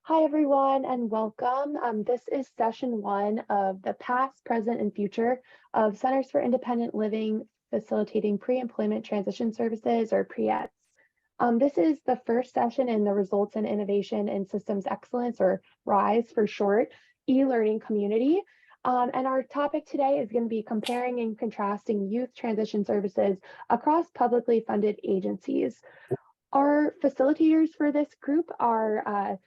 Hi, everyone, and welcome. This is session one of the past, present, and future of Centers for Independent Living Facilitating Pre-Employment Transition Services, or PREETS. This is the first session in the Results in Innovation and Systems Excellence, or RISE for short, e-learning community. And our topic today is going to be comparing and contrasting youth transition services across publicly funded agencies. Our facilitators for this group are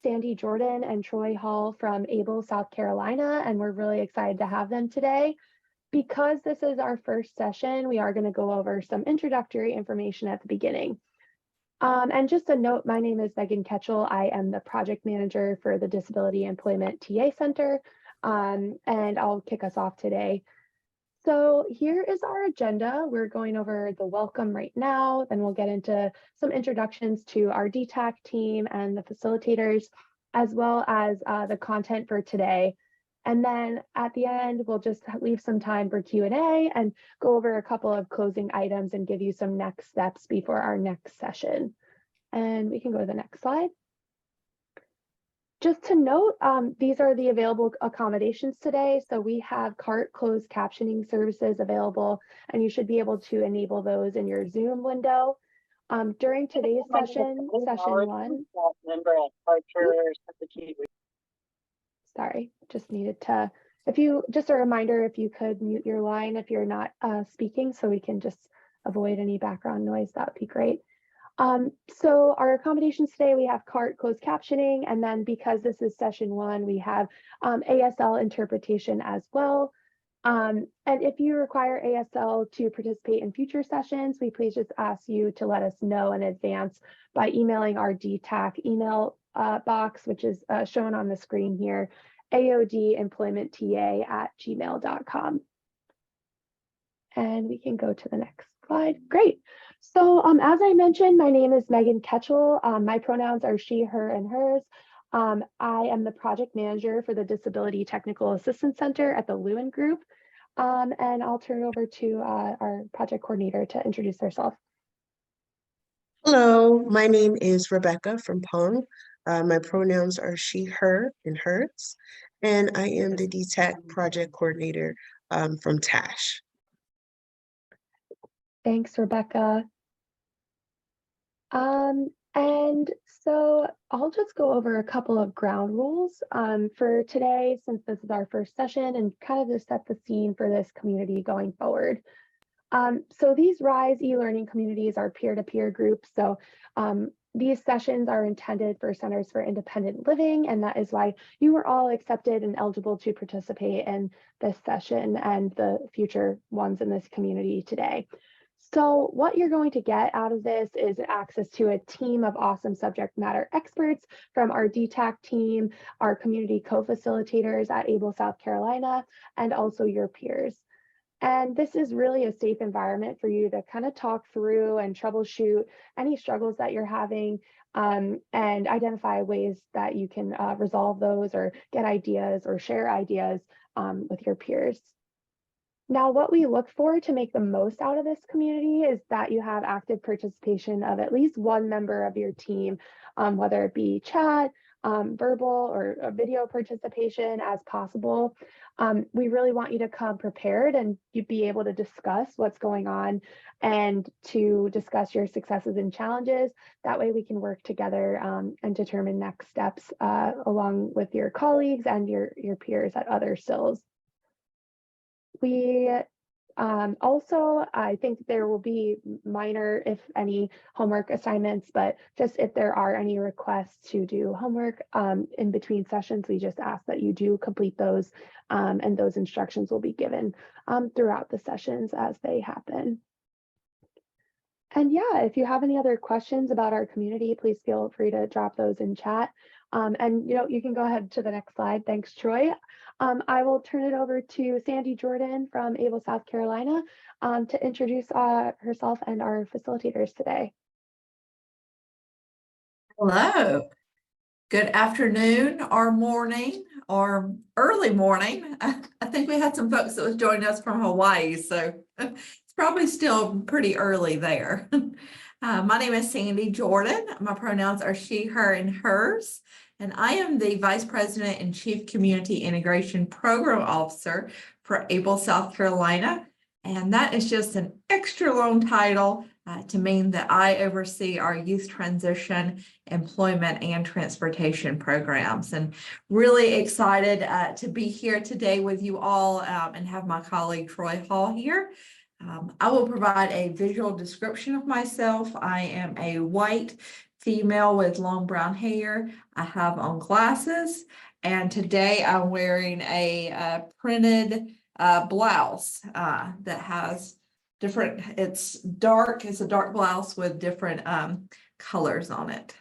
Sandy Jordan and Troy Hall from Able, South Carolina, and we're really excited to have them today. Because this is our first session, we are going to go over some introductory information at the beginning. And just a note, my name is Megan Ketchel. I am the project manager for the Disability Employment TA Center, and I'll kick us off today. So here is our agenda. We're going over the welcome right now, then we'll get into some introductions to our DETAC team and the facilitators, as well as the content for today. And then at the end, we'll just leave some time for Q&A and go over a couple of closing items and give you some next steps before our next session. And we can go to the next slide. Just to note, these are the available accommodations today. So we have CART closed captioning services available, and you should be able to enable those in your Zoom window. During today's session one. Sorry, just needed to, just a reminder, if you could mute your line if you're not speaking, so we can just avoid any background noise, that would be great. So our accommodations today, we have CART closed captioning, and then because this is session one, we have ASL interpretation as well. And if you require ASL to participate in future sessions, we please just ask you to let us know in advance by emailing our DETAC email box, which is shown on the screen here, aodemploymentta@gmail.com. And we can go to the next slide. Great. So as I mentioned, my name is Megan Ketchel. My pronouns are she, her, and hers. I am the project manager for the Disability Technical Assistance Center at the Lewin Group. And I'll turn it over to our project coordinator to introduce herself. Hello, my name is Rebecca from Pong. My pronouns are she, her, and hers. And I am the DETAC project coordinator from TASH. Thanks, Rebecca. And so I'll just go over a couple of ground rules for today, since this is our first session, and kind of to set the scene for this community going forward. So these RISE e-learning communities are peer-to-peer groups. So these sessions are intended for Centers for Independent Living, and that is why you were all accepted and eligible to participate in this session and the future ones in this community today. So what you're going to get out of this is access to a team of awesome subject matter experts from our DETAC team, our community co-facilitators at Able, South Carolina, and also your peers. And this is really a safe environment for you to kind of talk through and troubleshoot any struggles that you're having, and identify ways that you can resolve those or get ideas or share ideas with your peers. Now, what we look for to make the most out of this community is that you have active participation of at least one member of your team, whether it be chat, verbal, or a video participation as possible. We really want you to come prepared and you'd be able to discuss what's going on and to discuss your successes and challenges. That way we can work together and determine next steps along with your colleagues and your peers at other CILs. We also, I think there will be minor, if any, homework assignments, but just if there are any requests to do homework in between sessions, we just ask that you do complete those, and those instructions will be given throughout the sessions as they happen. And yeah, if you have any other questions about our community, please feel free to drop those in chat. And you can go ahead to the next slide. Thanks, Troy. I will turn it over to Sandy Jordan from Able, South Carolina, to introduce herself and our facilitators today. Hello, good afternoon or morning or early morning. I think we had some folks that was joining us from Hawaii, so it's probably still pretty early there. My name is Sandy Jordan. My pronouns are she, her, and hers. and I am the Vice President and Chief Community Integration Program Officer for ABLE, South Carolina. And that is just an extra long title to mean that I oversee our youth transition, employment, and transportation programs. And really excited to be here today with you all and have my colleague Troy Hall here. I will provide a visual description of myself. I am a white female with long brown hair. I have on glasses, and today I'm wearing a printed blouse that has different, it's a dark blouse with different colors on it.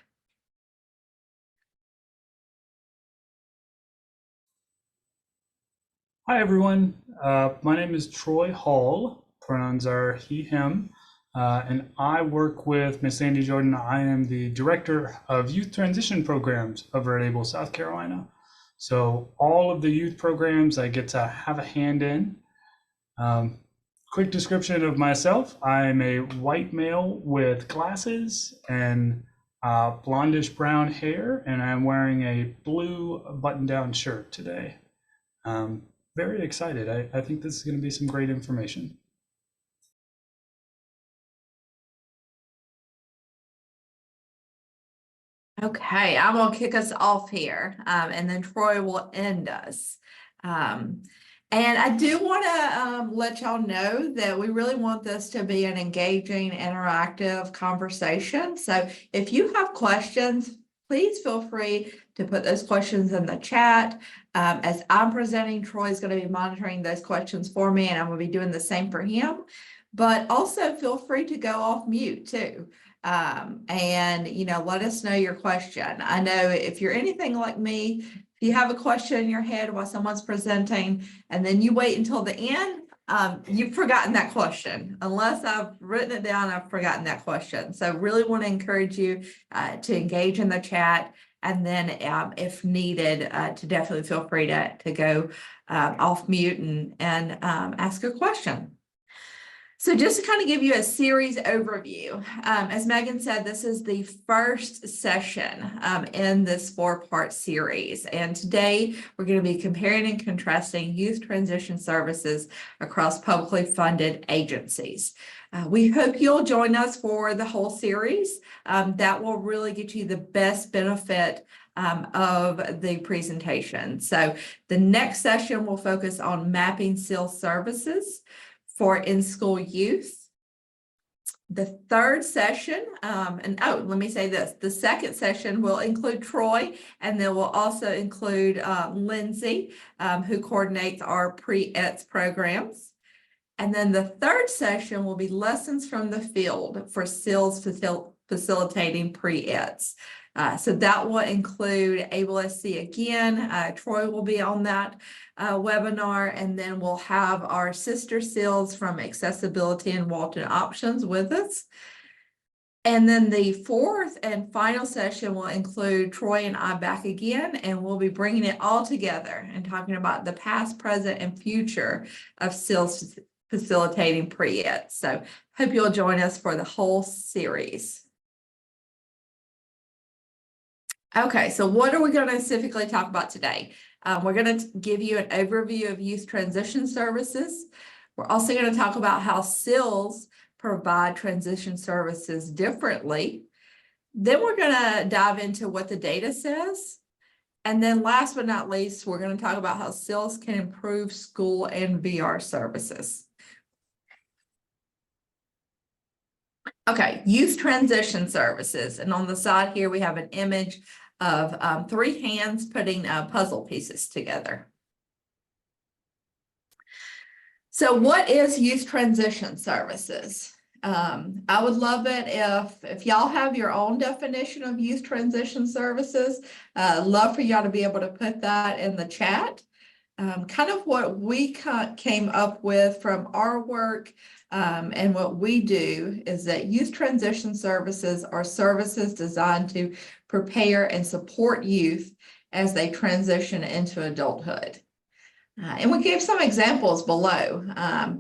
Hi everyone, my name is Troy Hall, pronouns are he, him, and I work with Miss Sandy Jordan. I am the Director of Youth Transition Programs over at ABLE, South Carolina. So all of the youth programs I get to have a hand in. Quick description of myself: I'm a white male with glasses and blondish brown hair, and I'm wearing a blue button-down shirt today. Very excited. I think this is going to be some great information. Okay, I'm gonna kick us off here, and then Troy will end us. And I do want to let y'all know that we really want this to be an engaging, interactive conversation. So if you have questions, please feel free to put those questions in the chat. As I'm presenting, Troy's going to be monitoring those questions for me, and I'm going to be doing the same for him. But also feel free to go off mute too. And let us know your question. I know if you're anything like me, if you have a question in your head while someone's presenting and then you wait until the end, you've forgotten that question. Unless I've written it down, I've forgotten that question. So really want to encourage you to engage in the chat, and then if needed, to definitely feel free to go off mute and ask a question. So just to kind of give you a series overview, as Megan said, this is the first session in this 4-part series. And today we're going to be comparing and contrasting youth transition services across publicly funded agencies. We hope you'll join us for the whole series. That will really get you the best benefit of the presentation. So the next session will focus on mapping CILs services for in-school youth. The third session, let me say this, the second session will include Troy, and then we'll also include Lindsay, who coordinates our pre-ETS programs. And then the third session will be lessons from the field for CILs facilitating pre-ETS. So that will include ABLE-SC again. Troy will be on that webinar, and then we'll have our sister CILs from Accessibility and Walton Options with us. And then the fourth and final session will include Troy and I back again, and we'll be bringing it all together and talking about the past, present, and future of CILs facilitating pre-ETS. So hope you'll join us for the whole series. Okay, so what are we going to specifically talk about today? We're going to give you an overview of youth transition services. We're also going to talk about how CILs provide transition services differently. Then we're going to dive into what the data says. And then last but not least, we're going to talk about how CILs can improve school and VR services. Okay, youth transition services. And on the side here, we have an image of 3 hands putting puzzle pieces together. So what is youth transition services? I would love it if y'all have your own definition of youth transition services. Love for y'all to be able to put that in the chat. Kind of what we came up with from our work and what we do is that youth transition services are services designed to prepare and support youth as they transition into adulthood. And we gave some examples below.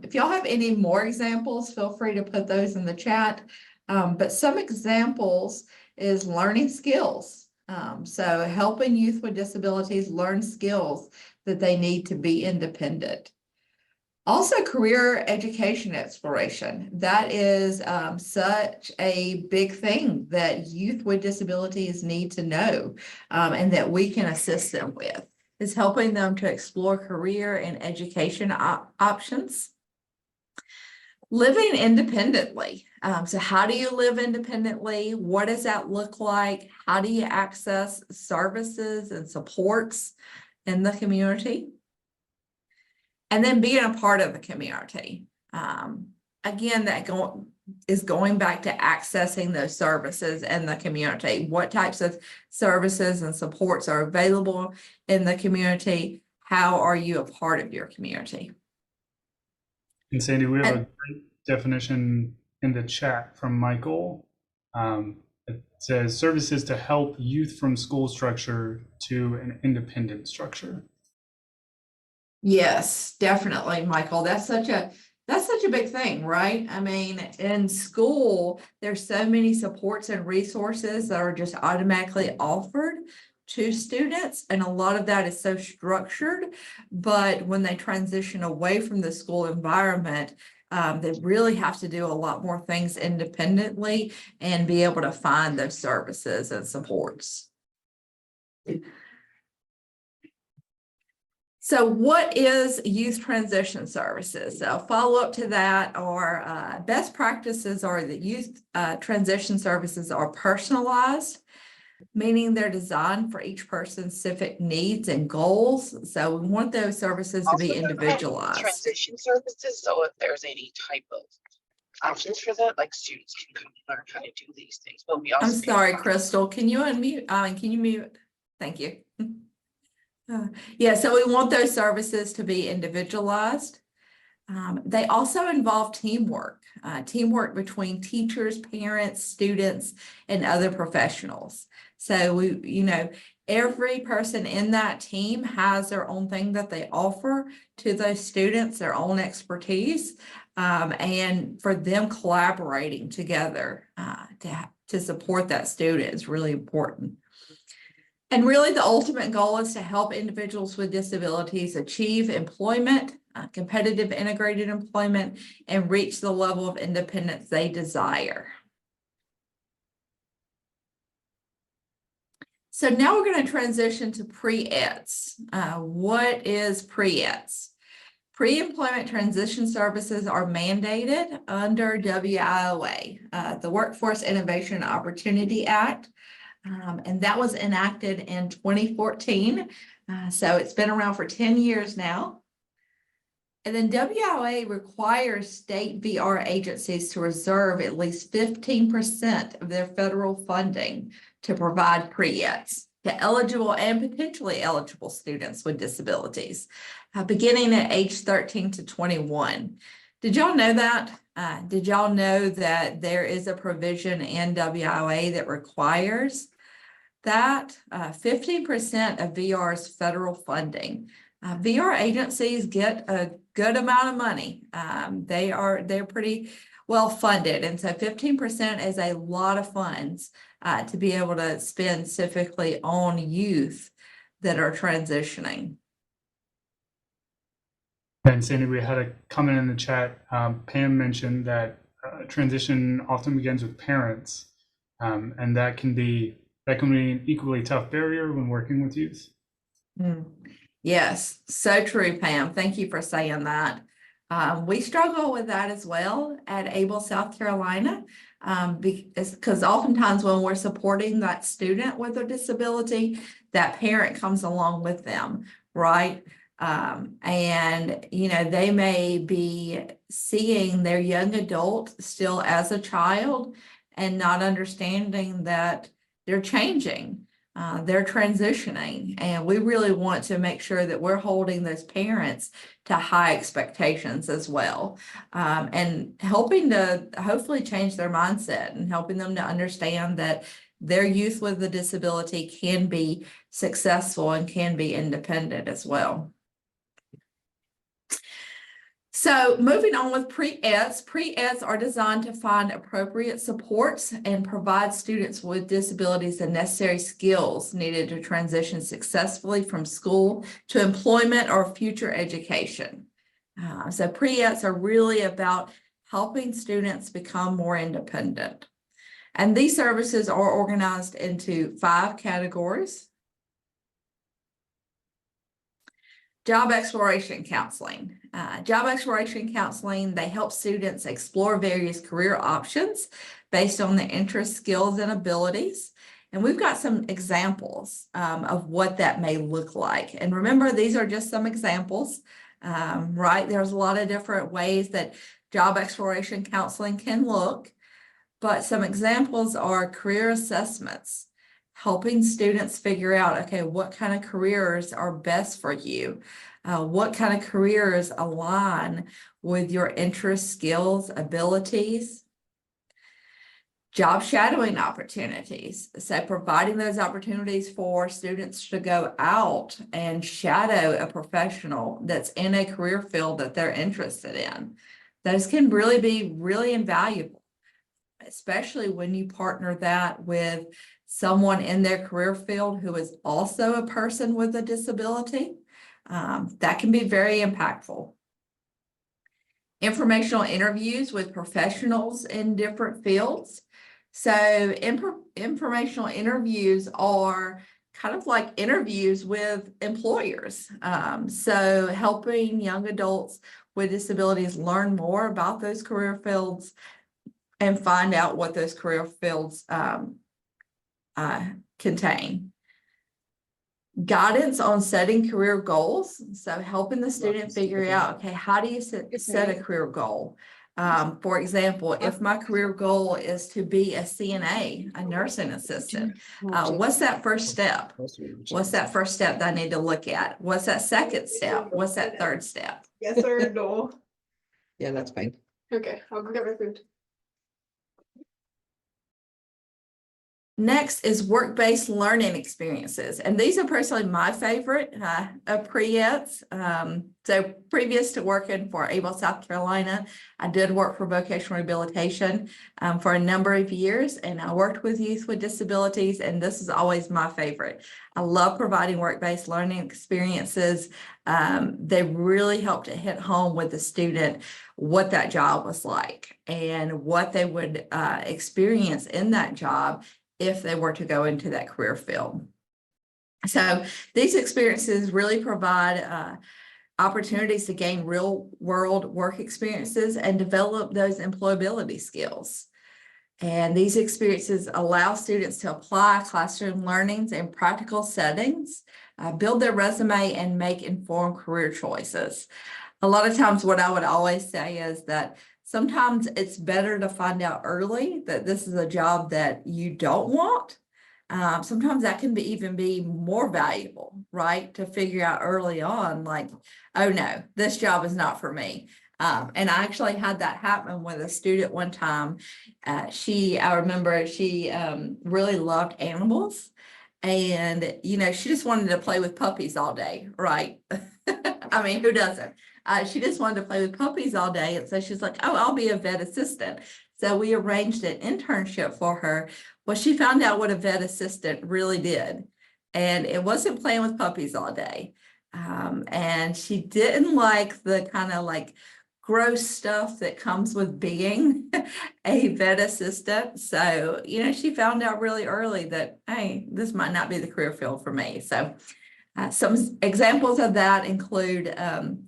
If y'all have any more examples, feel free to put those in the chat. But some examples is learning skills. So helping youth with disabilities learn skills that they need to be independent. Also, career education exploration. That is such a big thing that youth with disabilities need to know, and that we can assist them with, is helping them to explore career and education options. Living independently. So how do you live independently? What does that look like? How do you access services and supports in the community? And then being a part of the community. Again, that is going back to accessing those services in the community. What types of services and supports are available in the community? How are you a part of your community? And Sandy, we have a great definition in the chat from Michael. It says services to help youth from school structure to an independent structure. Yes, definitely, Michael. That's such a big thing, right? I mean, in school, there's so many supports and resources that are just automatically offered to students, and a lot of that is so structured. But when they transition away from the school environment, they really have to do a lot more things independently and be able to find those services and supports. So what is youth transition services? So follow up to that are best practices are that youth transition services are personalized, meaning they're designed for each person's specific needs and goals. So we want those services to be individualized. Transition services, so if there's any type of options for that, like students can come and learn how to do these things. But we also I'm sorry, Crystal, can you unmute? Can you mute? Thank you. Yeah, so we want those services to be individualized. They also involve teamwork between teachers, parents, students, and other professionals. So every person in that team has their own thing that they offer to those students, their own expertise, and for them collaborating together to support that student is really important. And really the ultimate goal is to help individuals with disabilities achieve employment, competitive integrated employment, and reach the level of independence they desire. So now we're going to transition to pre-ETS. What is pre-ETS? Pre-employment transition services are mandated under WIOA, the Workforce Innovation and Opportunity Act. And that was enacted in 2014. So it's been around for 10 years now. And then WIOA requires state VR agencies to reserve at least 15% of their federal funding to provide pre-ETS to eligible and potentially eligible students with disabilities, beginning at age 13 to 21. Did y'all know that? Did y'all know that there is a provision in WIOA that requires that 15% of VR's federal funding? VR agencies get a good amount of money. They're pretty well funded, and so 15% is a lot of funds to be able to spend specifically on youth that are transitioning. And Sandy, we had a comment in the chat. Pam mentioned that transition often begins with parents, and that can be an equally tough barrier when working with youth. Yes, so true, Pam. Thank you for saying that. We struggle with that as well at Able, South Carolina, because oftentimes when we're supporting that student with a disability, that parent comes along with them, right? And they may be seeing their young adult still as a child and not understanding that they're changing, they're transitioning, and we really want to make sure that we're holding those parents to high expectations as well, and helping to hopefully change their mindset and helping them to understand that their youth with a disability can be successful and can be independent as well. So moving on with pre-EDs. Pre-EDs are designed to find appropriate supports and provide students with disabilities the necessary skills needed to transition successfully from school to employment or future education. So pre-EDs are really about helping students become more independent. And these services are organized into 5 categories. Job exploration counseling. Job exploration counseling, they help students explore various career options based on their interests, skills, and abilities. And we've got some examples of what that may look like. And remember, these are just some examples, right? There's a lot of different ways that job exploration counseling can look, but some examples are career assessments, helping students figure out, okay, what kind of careers are best for you? What kind of careers align with your interests, skills, abilities? Job shadowing opportunities. So providing those opportunities for students to go out and shadow a professional that's in a career field that they're interested in. Those can really be really invaluable, especially when you partner that with someone in their career field who is also a person with a disability. That can be very impactful. Informational interviews with professionals in different fields. So informational interviews are kind of like interviews with employers. So helping young adults with disabilities learn more about those career fields and find out what those career fields contain. Guidance on setting career goals. So helping the student figure out, okay, how do you set a career goal? For example, if my career goal is to be a CNA, a nursing assistant, what's that first step? What's that first step that I need to look at? What's that second step? What's that third step? Yes, sir, no. Yeah, that's fine. Okay, I'll go get my food. Next is work-based learning experiences. And these are personally my favorite of pre-EDs. So previous to working for Able South Carolina, I did work for vocational rehabilitation for a number of years, and I worked with youth with disabilities, and this is always my favorite. I love providing work-based learning experiences. They really help to hit home with the student what that job was like and what they would experience in that job if they were to go into that career field. So these experiences really provide opportunities to gain real world work experiences and develop those employability skills. And these experiences allow students to apply classroom learnings in practical settings, build their resume, and make informed career choices. A lot of times what I would always say is that sometimes it's better to find out early that this is a job that you don't want. Sometimes that can even be more valuable, right? To figure out early on, like, oh no, this job is not for me. And I actually had that happen with a student one time. I remember she really loved animals. And, you know, she just wanted to play with puppies all day, right? I mean, who doesn't? She just wanted to play with puppies all day. And so she's like, oh, I'll be a vet assistant. So we arranged an internship for her. Well, she found out what a vet assistant really did. And it wasn't playing with puppies all day. And she didn't like the kind of like gross stuff that comes with being a vet assistant. So, you know, she found out really early that, hey, this might not be the career field for me. So some examples of that include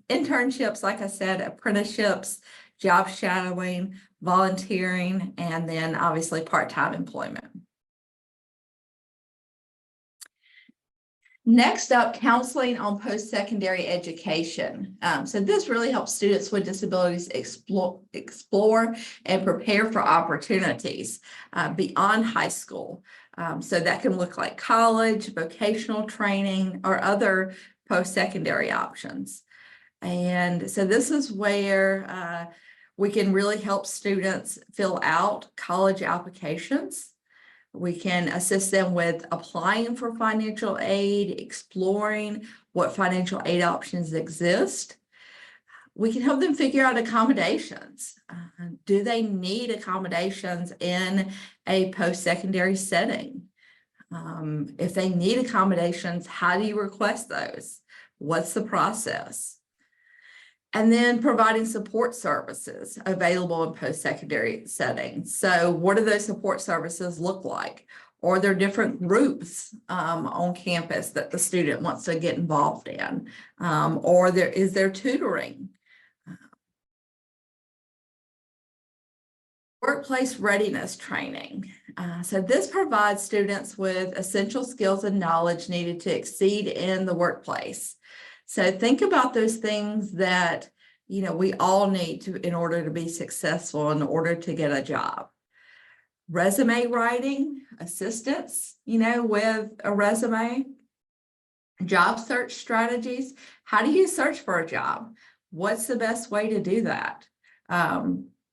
internships, like I said, apprenticeships, job shadowing, volunteering, and then obviously part-time employment. Next up, counseling on post-secondary education. So this really helps students with disabilities explore and prepare for opportunities beyond high school. So that can look like college, vocational training, or other post-secondary options. And so this is where we can really help students fill out college applications. We can assist them with applying for financial aid, exploring what financial aid options exist. We can help them figure out accommodations. Do they need accommodations in a post-secondary setting? If they need accommodations, how do you request those? What's the process? And then providing support services available in post-secondary settings. So what do those support services look like? Or are there different groups on campus that the student wants to get involved in? Or is there tutoring? Workplace readiness training. So this provides students with essential skills and knowledge needed to exceed in the workplace. So think about those things that, you know, we all need to in order to be successful, in order to get a job. Resume writing, assistance, you know, with a resume. Job search strategies. How do you search for a job? What's the best way to do that?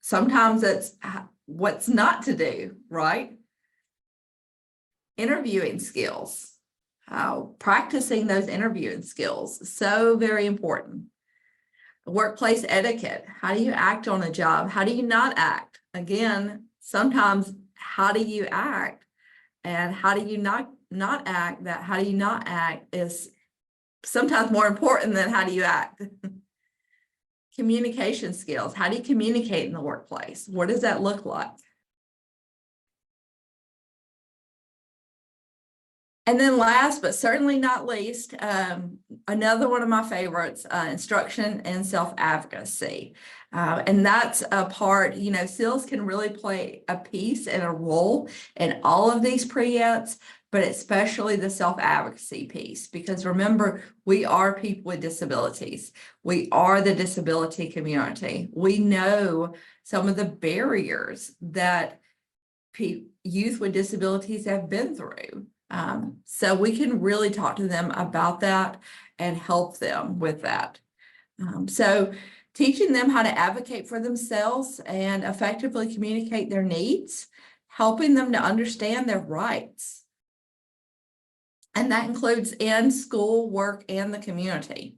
Sometimes it's what's not to do, right? Interviewing skills, practicing those interviewing skills, so very important. Workplace etiquette, how do you act on a job? How do you not act? Again, sometimes how do you act and how do you not act? That how do you not act is sometimes more important than how do you act. Communication skills. How do you communicate in the workplace? What does that look like? And then last, but certainly not least, another one of my favorites, instruction and self-advocacy. And that's a part, you know, CILs can really play a piece and a role in all of these pre-eds, but especially the self-advocacy piece, because remember, we are people with disabilities. We are the disability community. We know some of the barriers that youth with disabilities have been through. So we can really talk to them about that and help them with that. So teaching them how to advocate for themselves and effectively communicate their needs, helping them to understand their rights. And that includes in school, work, and the community.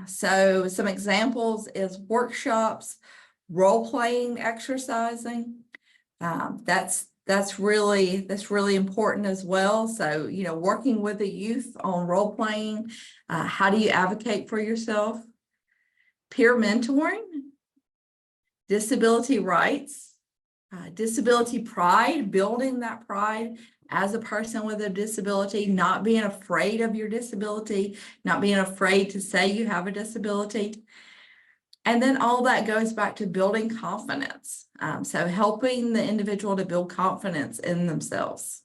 So some examples is workshops, role-playing, exercising. That's really important as well. So, you know, working with the youth on role-playing, how do you advocate for yourself? Peer mentoring, disability rights, disability pride, building that pride as a person with a disability, not being afraid of your disability, not being afraid to say you have a disability. And then all that goes back to building confidence. So helping the individual to build confidence in themselves.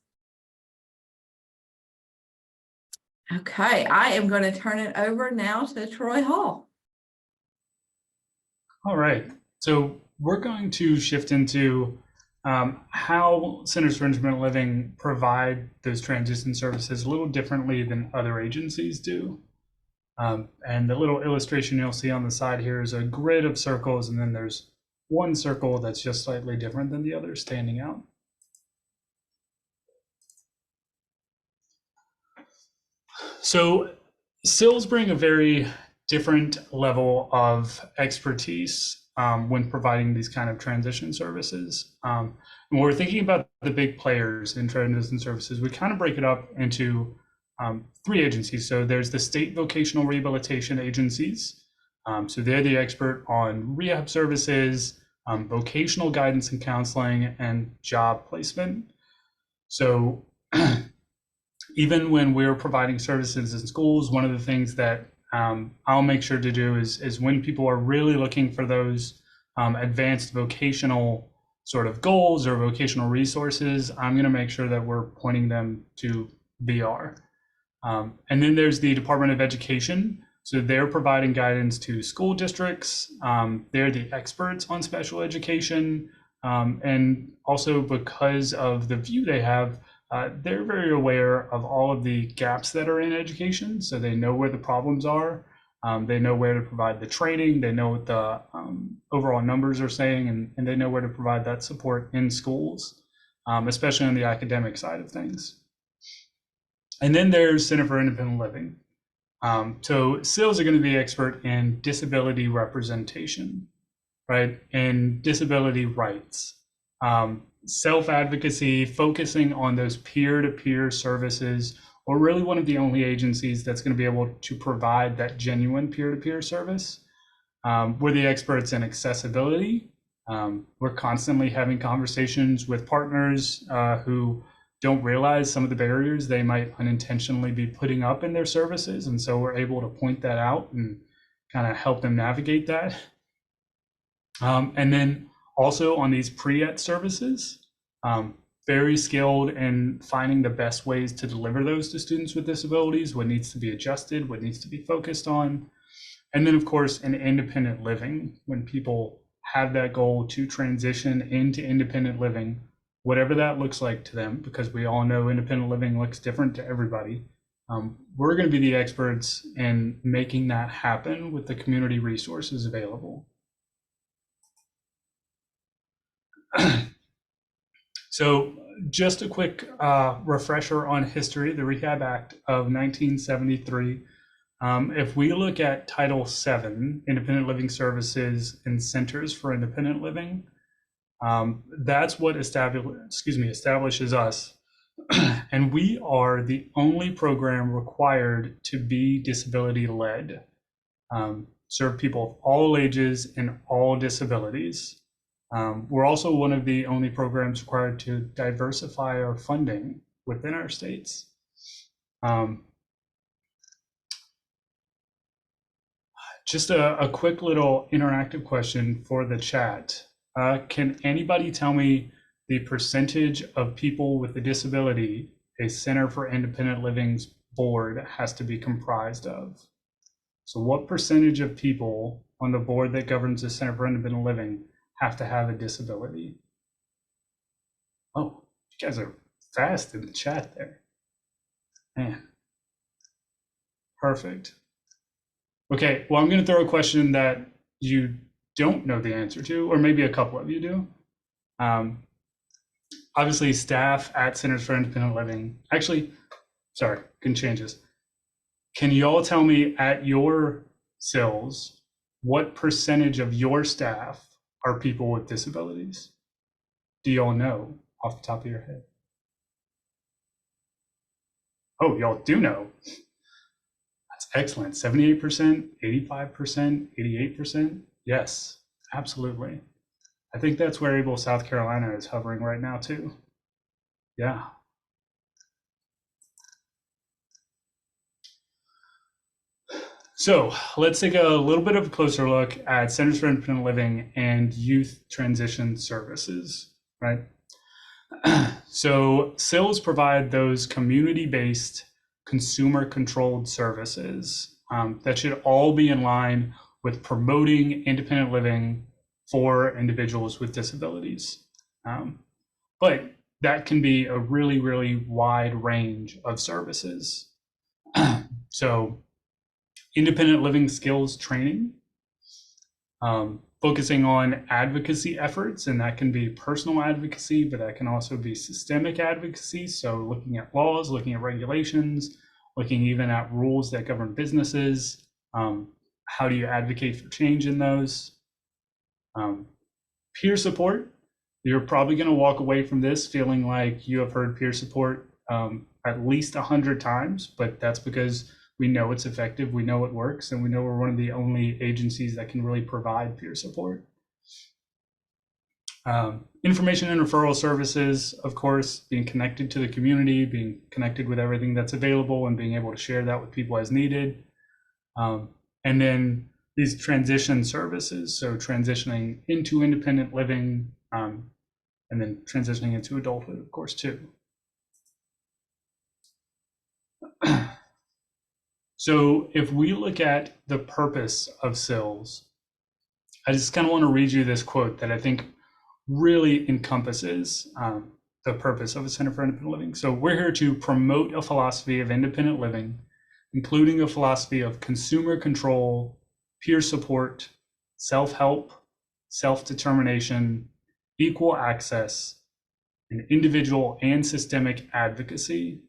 Okay, I am going to turn it over now to Troy Hall. All right, so we're going to shift into how Centers for Independent Living provide those transition services a little differently than other agencies do. And the little illustration you'll see on the side here is a grid of circles, and then there's one circle that's just slightly different than the other standing out. So CILs bring a very different level of expertise when providing these kind of transition services. And when we're thinking about the big players in transition services, we kind of break it up into three agencies. So there's the state vocational rehabilitation agencies. So they're the expert on rehab services, vocational guidance and counseling, and job placement. So even when we're providing services in schools, one of the things that I'll make sure to do is when people are really looking for those advanced vocational sort of goals or vocational resources, I'm going to make sure that we're pointing them to VR. And then there's the Department of Education. So they're providing guidance to school districts. They're the experts on special education. And also because of the view they have, they're very aware of all of the gaps that are in education. So they know where the problems are. They know where to provide the training. They know what the overall numbers are saying, and they know where to provide that support in schools, especially on the academic side of things. And then there's Center for Independent Living. So CILs are going to be expert in disability representation, right? And disability rights, self-advocacy, focusing on those peer-to-peer services, or really one of the only agencies that's going to be able to provide that genuine peer-to-peer service. We're the experts in accessibility. We're constantly having conversations with partners who don't realize some of the barriers they might unintentionally be putting up in their services. And so we're able to point that out and kind of help them navigate that. And then also on these pre-ET services, very skilled in finding the best ways to deliver those to students with disabilities, what needs to be adjusted, what needs to be focused on. And then of course, in independent living, when people have that goal to transition into independent living, whatever that looks like to them, because we all know independent living looks different to everybody. We're going to be the experts in making that happen with the community resources available. So just a quick refresher on history, the Rehab Act of 1973. If we look at Title VII, Independent Living Services and Centers for Independent Living, that's what establishes us. And we are the only program required to be disability-led, serve people of all ages and all disabilities. We're also one of the only programs required to diversify our funding within our states. Just a quick little interactive question for the chat. Can anybody tell me the percentage of people with a disability a Center for Independent Living's board has to be comprised of? So what percentage of people on the board that governs the Center for Independent Living have to have a disability? Oh, you guys are fast in the chat there. Man, perfect. Okay, well, I'm going to throw a question that you don't know the answer to, or maybe a couple of you do. Obviously, staff at Centers for Independent Living, actually, sorry, can change this. Can you all tell me at your CILs, what percentage of your staff are people with disabilities? Do y'all know off the top of your head? Oh, y'all do know. That's excellent. 78%, 85%, 88%. Yes, absolutely. I think that's where Able South Carolina is hovering right now too. Yeah. So let's take a little bit of a closer look at Centers for Independent Living and Youth Transition Services, right? So CILs provide those community-based, consumer-controlled services that should all be in line with promoting independent living for individuals with disabilities. But that can be a really, really wide range of services. So independent living skills training, focusing on advocacy efforts, and that can be personal advocacy, but that can also be systemic advocacy. So looking at laws, looking at regulations, looking even at rules that govern businesses. How do you advocate for change in those? Peer support. You're probably going to walk away from this feeling like you have heard peer support at least 100 times, but that's because we know it's effective, we know it works, and we know we're one of the only agencies that can really provide peer support. Information and referral services, of course, being connected to the community, being connected with everything that's available and being able to share that with people as needed. And then these transition services, so transitioning into independent living, and then transitioning into adulthood, of course, too. So if we look at the purpose of CILs, I just kind of want to read you this quote that I think really encompasses the purpose of a Center for Independent Living. So we're here to promote a philosophy of independent living, including a philosophy of consumer control, peer support, self-help, self-determination, equal access, and individual and systemic advocacy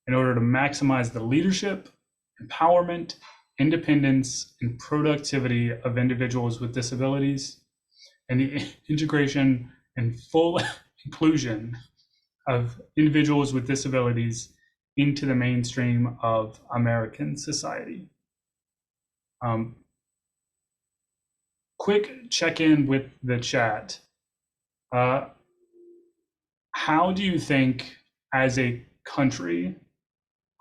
in order to maximize the leadership, empowerment, independence, and productivity of individuals with disabilities, and the integration and full inclusion of individuals with disabilities into the mainstream of American society. Quick check-in with the chat. How do you think, as a country,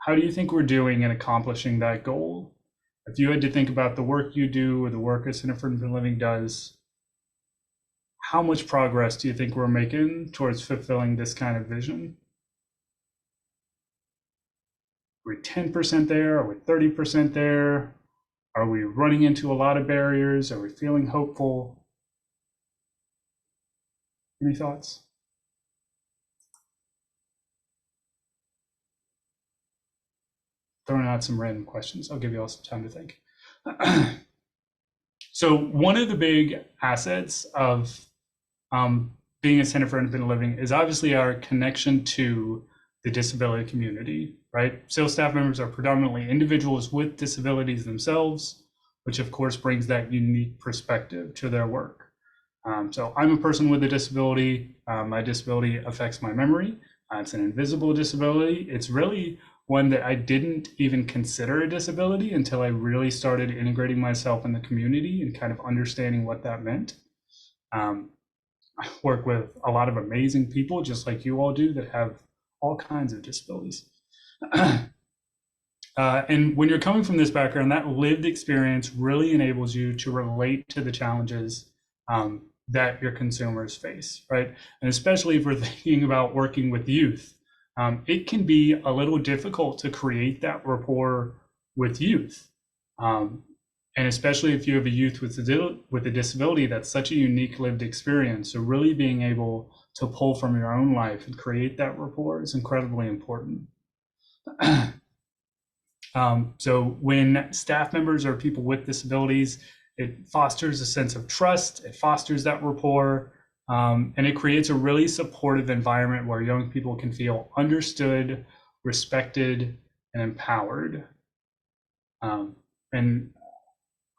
how do you think we're doing in accomplishing that goal? If you had to think about the work you do or the work a Center for Independent Living does, how much progress do you think we're making towards fulfilling this kind of vision? Are we 10% there? Are we 30% there? Are we running into a lot of barriers? Are we feeling hopeful? Any thoughts? Throwing out some random questions. I'll give you all some time to think. So one of the big assets of being a Center for Independent Living is obviously our connection to the disability community, right? CIL staff members are predominantly individuals with disabilities themselves, which of course brings that unique perspective to their work. So I'm a person with a disability. My disability affects my memory. It's an invisible disability. It's really one that I didn't even consider a disability until I really started integrating myself in the community and kind of understanding what that meant. I work with a lot of amazing people, just like you all do, that have all kinds of disabilities. And when you're coming from this background, that lived experience really enables you to relate to the challenges that your consumers face, right? And especially if we're thinking about working with youth, it can be a little difficult to create that rapport with youth. And especially if you have a youth with a disability, that's such a unique lived experience. So really being able to pull from your own life and create that rapport is incredibly important. So when staff members are people with disabilities, it fosters a sense of trust, it fosters that rapport, and it creates a really supportive environment where young people can feel understood, respected, and empowered. And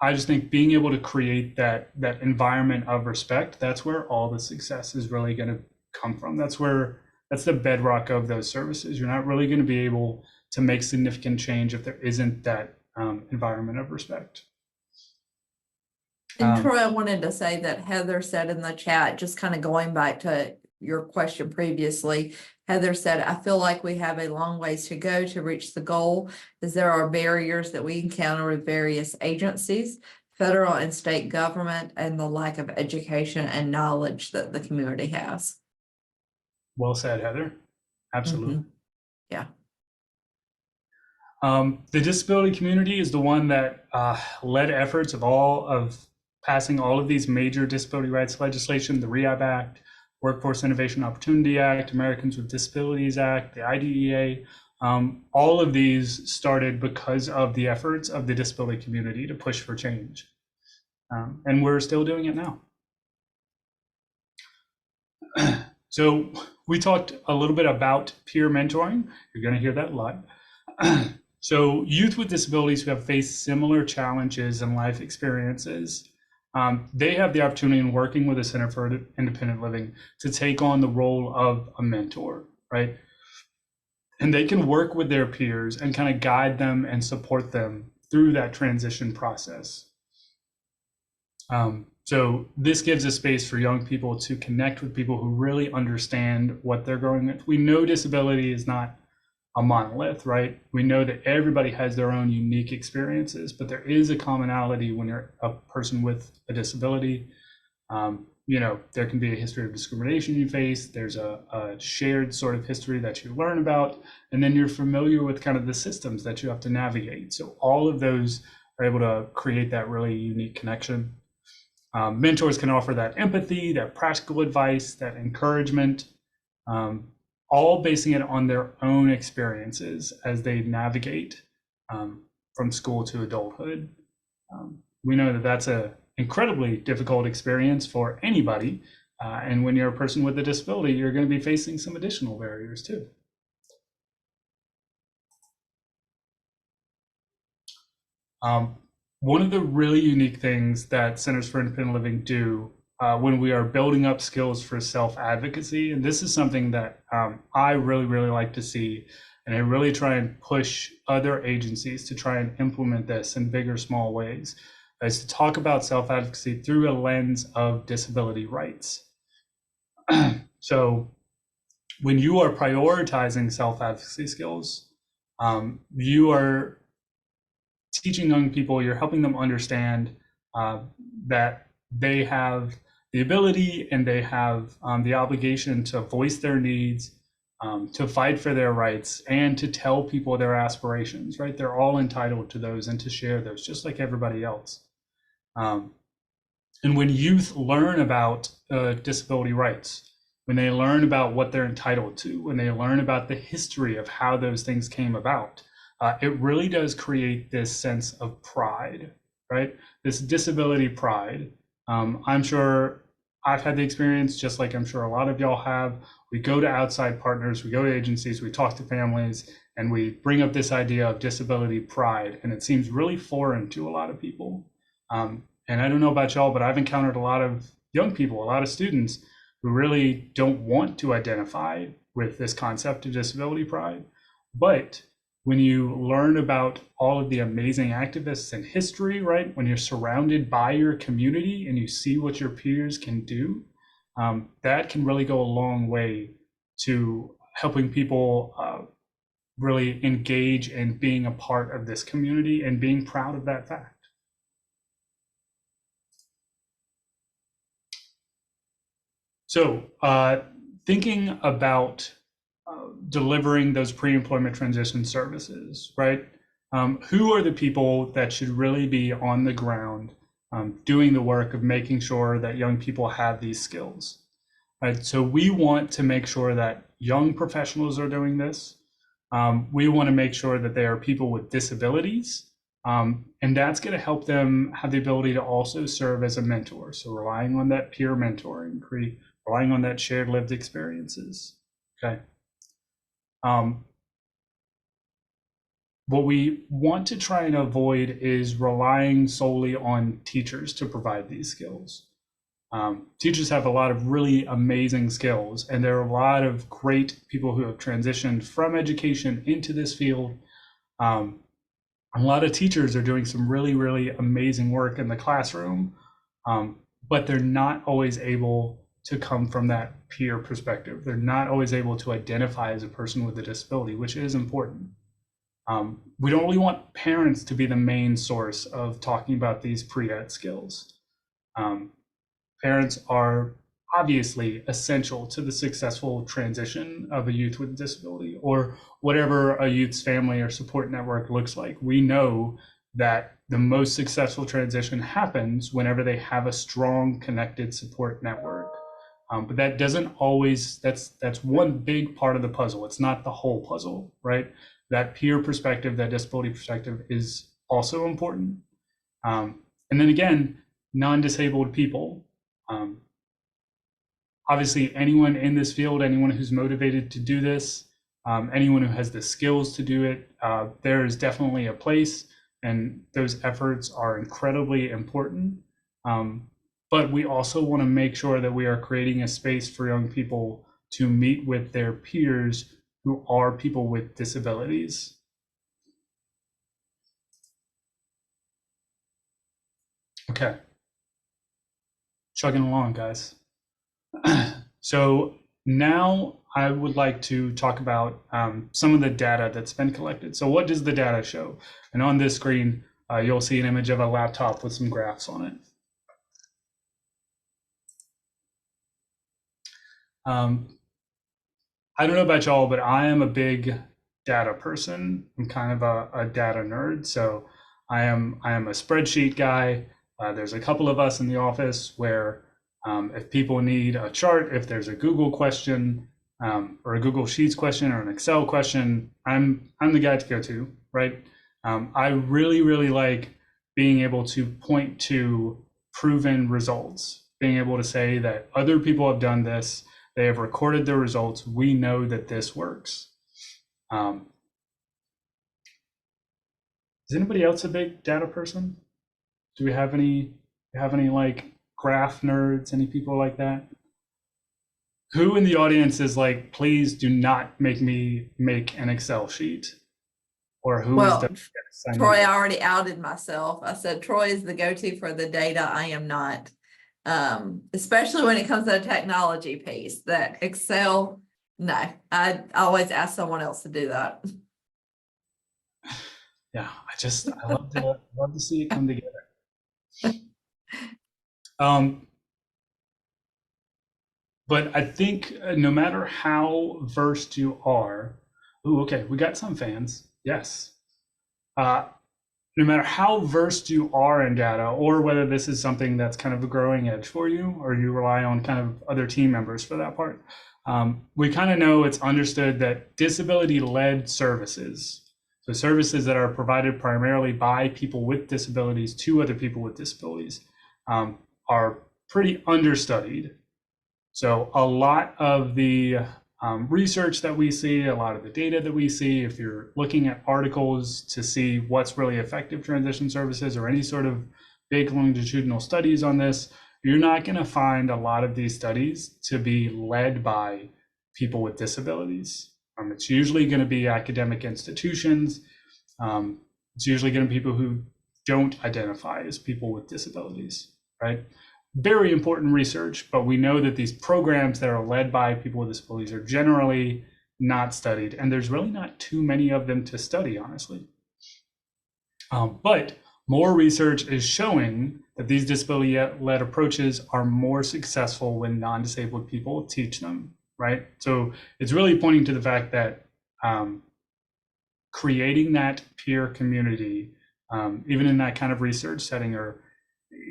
I just think being able to create that environment of respect, that's where all the success is really going to come from. That's the bedrock of those services. You're not really going to be able to make significant change if there isn't that environment of respect. And Troy, I wanted to say that Heather said in the chat, just kind of going back to your question previously, Heather said, I feel like we have a long ways to go to reach the goal, as there are barriers that we encounter with various agencies, federal and state government, and the lack of education and knowledge that the community has. Well said, Heather. Absolutely. Mm-hmm. Yeah. The disability community is the one that led efforts of passing all of these major disability rights legislation, the Rehab Act, Workforce Innovation Opportunity Act, Americans with Disabilities Act, the IDEA. All of these started because of the efforts of the disability community to push for change. And we're still doing it now. So we talked a little bit about peer mentoring. You're going to hear that a lot. So youth with disabilities who have faced similar challenges and life experiences, they have the opportunity in working with a Center for Independent Living to take on the role of a mentor, right? And they can work with their peers and kind of guide them and support them through that transition process. So this gives a space for young people to connect with people who really understand what they're going with. We know disability is not a monolith, right? We know that everybody has their own unique experiences, but there is a commonality when you're a person with a disability. There can be a history of discrimination you face. There's a shared sort of history that you learn about, and then you're familiar with kind of the systems that you have to navigate. So all of those are able to create that really unique connection. Mentors can offer that empathy, that practical advice, that encouragement, all basing it on their own experiences as they navigate from school to adulthood. We know that that's an incredibly difficult experience for anybody. And when you're a person with a disability, you're going to be facing some additional barriers too. One of the really unique things that Centers for Independent Living do when we are building up skills for self-advocacy, and this is something that I really, really like to see, and I really try and push other agencies to try and implement this in big or small ways, is to talk about self-advocacy through a lens of disability rights. So when you are prioritizing self-advocacy skills, you are teaching young people, you're helping them understand that they have the ability and they have the obligation to voice their needs, to fight for their rights, and to tell people their aspirations, right? They're all entitled to those and to share those just like everybody else. And when youth learn about disability rights, when they learn about what they're entitled to, when they learn about the history of how those things came about, it really does create this sense of pride, right? This disability pride. I'm sure I've had the experience, just like I'm sure a lot of y'all have. We go to outside partners, we go to agencies, we talk to families, and we bring up this idea of disability pride, and it seems really foreign to a lot of people. And I don't know about y'all, but I've encountered a lot of young people, a lot of students who really don't want to identify with this concept of disability pride. But when you learn about all of the amazing activists in history, right? When you're surrounded by your community and you see what your peers can do, that can really go a long way to helping people really engage in being a part of this community and being proud of that fact. So thinking about delivering those pre-employment transition services, right? Who are the people that should really be on the ground doing the work of making sure that young people have these skills, right? So we want to make sure that young professionals are doing this. We want to make sure that they are people with disabilities, and that's going to help them have the ability to also serve as a mentor. So relying on that peer mentoring, relying on that shared lived experiences, okay? What we want to try and avoid is relying solely on teachers to provide these skills. Teachers have a lot of really amazing skills, and there are a lot of great people who have transitioned from education into this field. A lot of teachers are doing some really, really amazing work in the classroom, but they're not always able to come from that peer perspective. They're not always able to identify as a person with a disability, which is important. We don't really want parents to be the main source of talking about these pre-ed skills. Parents are obviously essential to the successful transition of a youth with a disability, or whatever a youth's family or support network looks like. We know that the most successful transition happens whenever they have a strong connected support network. But that doesn't always, that's one big part of the puzzle. It's not the whole puzzle, right? That peer perspective, that disability perspective is also important. And then again, non-disabled people. Obviously, anyone in this field, anyone who's motivated to do this, anyone who has the skills to do it, there is definitely a place, and those efforts are incredibly important. But we also want to make sure that we are creating a space for young people to meet with their peers who are people with disabilities. Okay. Chugging along, guys. So now I would like to talk about some of the data that's been collected. So what does the data show? And on this screen, you'll see an image of a laptop with some graphs on it. I don't know about y'all, but I am a big data person. I'm kind of a data nerd. So I am a spreadsheet guy. There's a couple of us in the office where if people need a chart, if there's a Google question or a Google Sheets question or an Excel question, I'm the guy to go to, right? I really, really like being able to point to proven results, being able to say that other people have done this, they have recorded the results, we know that this works. Is anybody else a big data person? Do we have any like graph nerds, any people like that? Who in the audience is like, please do not make me make an Excel sheet? Or who is Well, the yes, I Troy, need I it. already outed myself. I said Troy is the go-to for the data. I am not. Especially when it comes to the technology piece, that Excel, no, I always ask someone else to do that. Yeah, I love to see it come together. But I think no matter how versed you are, ooh, okay, we got some fans, yes. No matter how versed you are in data, or whether this is something that's kind of a growing edge for you, or you rely on kind of other team members for that part, we kind of know it's understood that disability-led services, so services that are provided primarily by people with disabilities to other people with disabilities, are pretty understudied. So a lot of the research that we see, a lot of the data that we see, if you're looking at articles to see what's really effective transition services or any sort of big longitudinal studies on this, you're not going to find a lot of these studies to be led by people with disabilities. It's usually going to be academic institutions. It's usually going to be people who don't identify as people with disabilities, right? Very important research, but we know that these programs that are led by people with disabilities are generally not studied, and there's really not too many of them to study, honestly. But more research is showing that these disability-led approaches are more successful when non-disabled people teach them, right? So it's really pointing to the fact that creating that peer community, even in that kind of research setting, or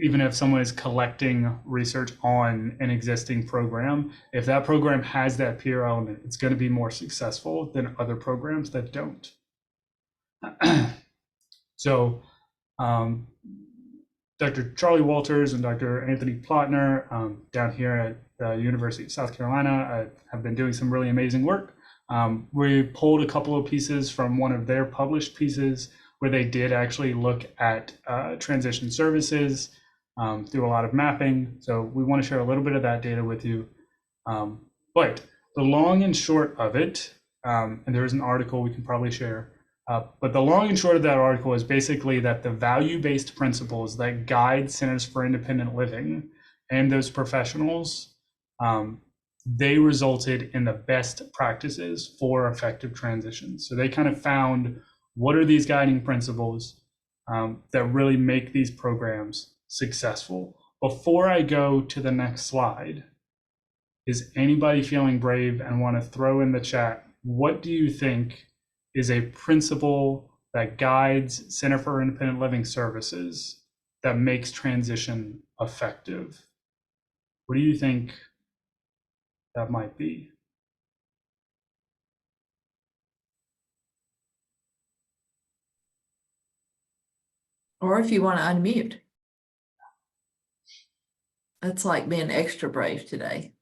even if someone is collecting research on an existing program, if that program has that peer element, it's going to be more successful than other programs that don't. So Dr. Charlie Walters and Dr. Anthony Plotner down here at the University of South Carolina have been doing some really amazing work. We pulled a couple of pieces from one of their published pieces where they did actually look at transition services through a lot of mapping. So we want to share a little bit of that data with you. But the long and short of it, and there is an article we can probably share, but the long and short of that article is basically that the value-based principles that guide Centers for Independent Living and those professionals, they resulted in the best practices for effective transitions. So they kind of found what are these guiding principles that really make these programs successful. Before I go to the next slide, is anybody feeling brave and want to throw in the chat, what do you think is a principle that guides Center for Independent Living Services that makes transition effective? What do you think that might be? Or if you want to unmute. That's like being extra brave today.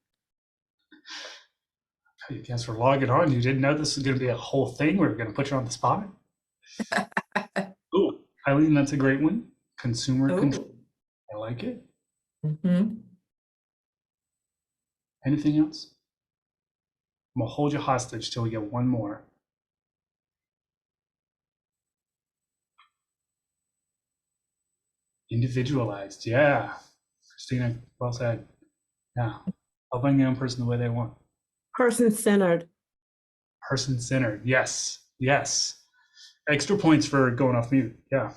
You guys were logging on. You didn't know this was going to be a whole thing. We were going to put you on the spot. Oh, Eileen, that's a great one. Consumer control. I like it. Mm-hmm. Anything else? I'm going to hold you hostage till we get one more. Individualized. Yeah. Christina, well said. Yeah. Helping the young person the way they want. Person-centered. Person-centered. Yes. Yes. Extra points for going off mute. Yeah.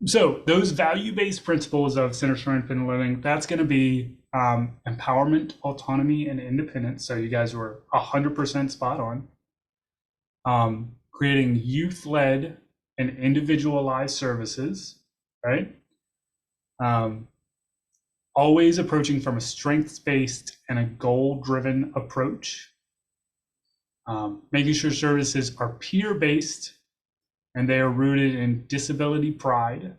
So those value-based principles of Centers for Independent Living, that's going to be empowerment, autonomy, and independence. So you guys were 100% spot on. Creating youth-led and individualized services, right? Always approaching from a strengths-based and a goal-driven approach. Making sure services are peer-based and they are rooted in disability pride.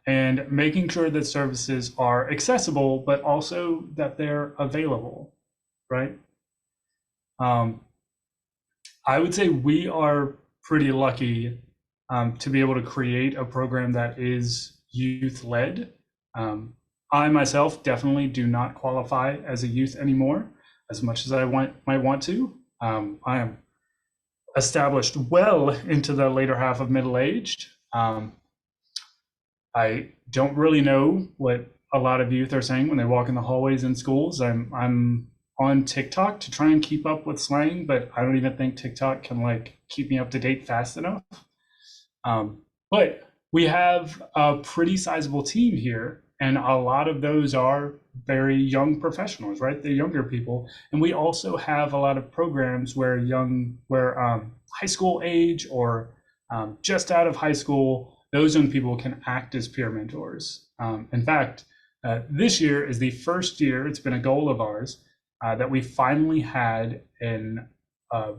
And making sure that services are accessible, but also that they're available, right? I would say we are pretty lucky to be able to create a program that is youth-led. I myself definitely do not qualify as a youth anymore, as much as I might want to. I am established well into the later half of middle-aged. I don't really know what a lot of youth are saying when they walk in the hallways in schools. I'm on TikTok to try and keep up with slang, but I don't even think TikTok can like keep me up to date fast enough. But we have a pretty sizable team here, and a lot of those are very young professionals, right? They're younger people, and we also have a lot of programs where high school age or just out of high school, those young people can act as peer mentors. In fact, this year is the first year, it's been a goal of ours, that we finally had a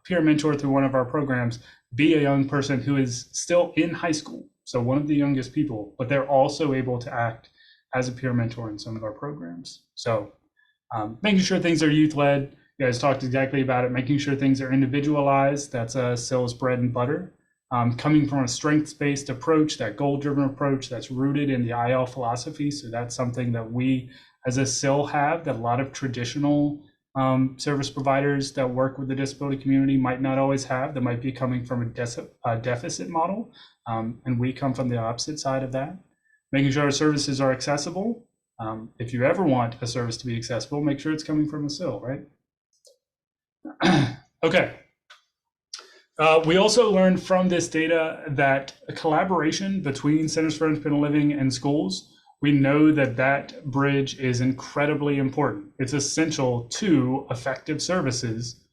peer mentor through one of our programs be a young person who is still in high school. So one of the youngest people, but they're also able to act as a peer mentor in some of our programs. So making sure things are youth-led. You guys talked exactly about it, making sure things are individualized. That's CILs bread and butter. Coming from a strengths-based approach, that goal-driven approach that's rooted in the IL philosophy. So that's something that we as a CIL have, that a lot of traditional service providers that work with the disability community might not always have, that might be coming from a deficit model. And we come from the opposite side of that. Making sure our services are accessible. If you ever want a service to be accessible, make sure it's coming from a CIL, right? Okay. We also learned from this data that a collaboration between Centers for Independent Living and schools, we know that that bridge is incredibly important. It's essential to effective services.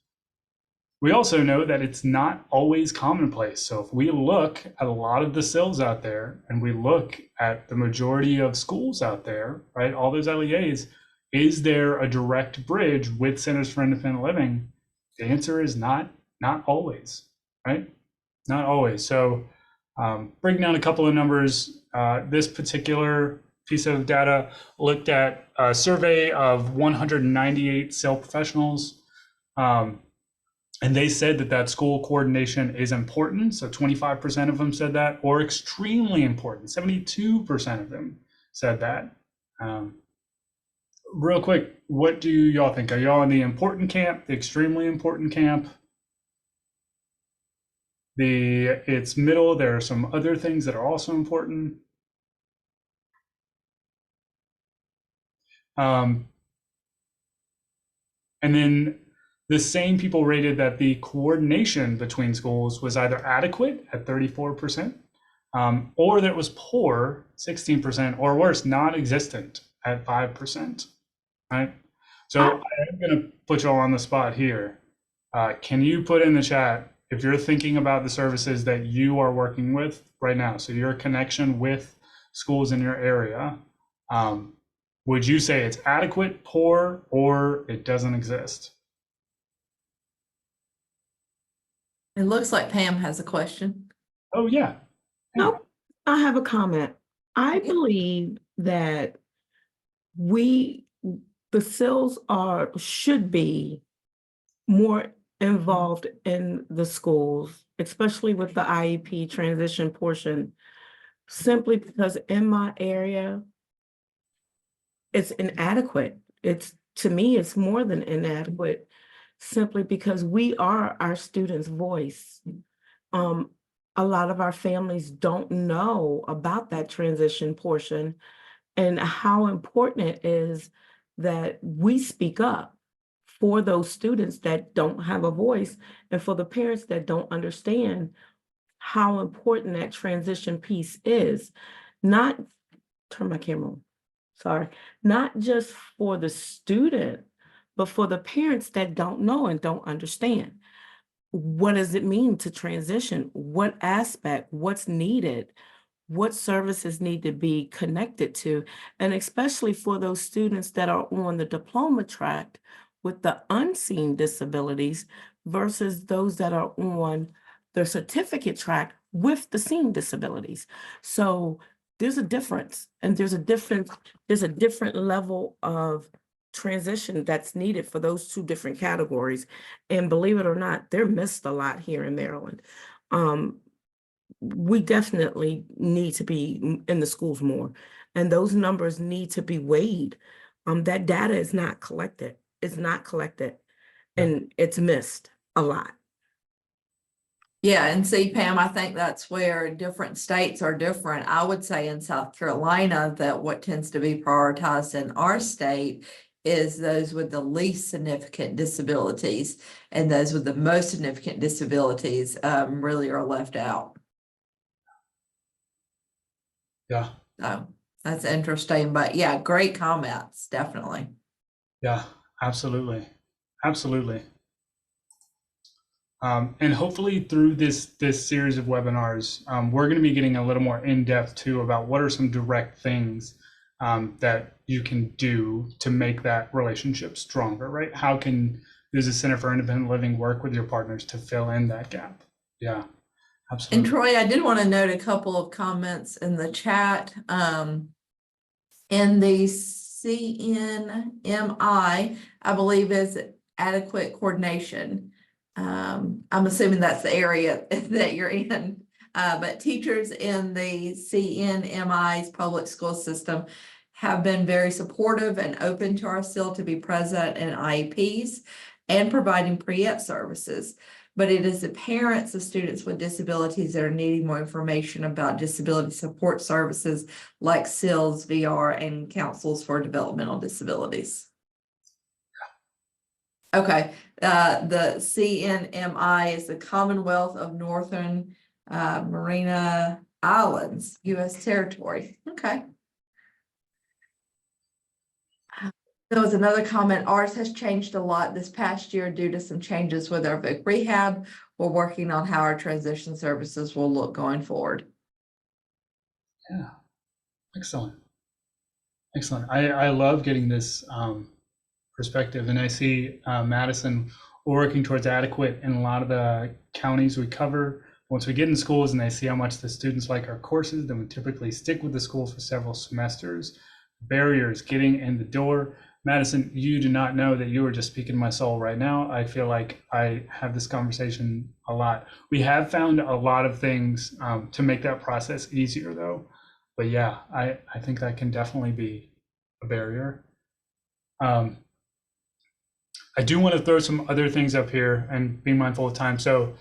We also know that it's not always commonplace. So if we look at a lot of the CILs out there and we look at the majority of schools out there, right, all those LEAs, is there a direct bridge with Centers for Independent Living? The answer is not always, right? Not always. So breaking down a couple of numbers, this particular piece of data looked at a survey of 198 CIL professionals. And they said that school coordination is important. So 25% of them said that, or extremely important. 72% of them said that. Real quick, what do y'all think? Are y'all in the important camp, the extremely important camp? It's middle. There are some other things that are also important. And then the same people rated that the coordination between schools was either adequate at 34%, or that it was poor, 16%, or worse, non-existent at 5%, right? So I'm going to put you all on the spot here. Can you put in the chat if you're thinking about the services that you are working with right now? So your connection with schools in your area, would you say it's adequate, poor, or it doesn't exist? It looks like Pam has a question. Oh, yeah. Nope, I have a comment. I believe that the CILs should be more involved in the schools, especially with the IEP transition portion, simply because in my area, it's inadequate. To me, it's more than inadequate, simply because we are our students' voice. A lot of our families don't know about that transition portion and how important it is that we speak up for those students that don't have a voice, and for the parents that don't understand how important that transition piece is. Turn my camera on. Sorry, not just for the student, but for the parents that don't know and don't understand. What does it mean to transition? What aspect, what's needed, what services need to be connected to? And especially for those students that are on the diploma track with the unseen disabilities versus those that are on the certificate track with the seen disabilities. So there's a difference, and there's a different level of transition that's needed for those two different categories. And believe it or not, they're missed a lot here in Maryland. We definitely need to be in the schools more, and those numbers need to be weighed. That data is not collected. It's not collected, and it's missed a lot. Yeah, and see, Pam, I think that's where different states are different. I would say in South Carolina that what tends to be prioritized in our state is those with the least significant disabilities, and those with the most significant disabilities really are left out. Yeah. So that's interesting, but yeah, great comments, definitely. Yeah, absolutely. Absolutely. And hopefully through this series of webinars, we're going to be getting a little more in-depth too about what are some direct things that you can do to make that relationship stronger, right? How can you as a Center for Independent Living work with your partners to fill in that gap? Yeah, absolutely. And Troy, I did want to note a couple of comments in the chat. In the CNMI, I believe is adequate coordination. I'm assuming that's the area that you're in. But teachers in the CNMI's public school system have been very supportive and open to our CIL to be present in IEPs and providing pre-ep services. But it is the parents of students with disabilities that are needing more information about disability support services like CILs, VR, and councils for developmental disabilities. Okay, the CNMI is the Commonwealth of Northern Mariana Islands, U.S. territory. Okay. There was another comment, ours has changed a lot this past year due to some changes with our VIC rehab. We're working on how our transition services will look going forward. Yeah, excellent. Excellent. I love getting this perspective, and I see Madison working towards adequate in a lot of the counties we cover. Once we get in schools and they see how much the students like our courses, then we typically stick with the school for several semesters. Barriers getting in the door. Madison, you do not know that you are just speaking my soul right now. I feel like I have this conversation a lot. We have found a lot of things to make that process easier though. But yeah, I think that can definitely be a barrier. I do want to throw some other things up here and be mindful of time. So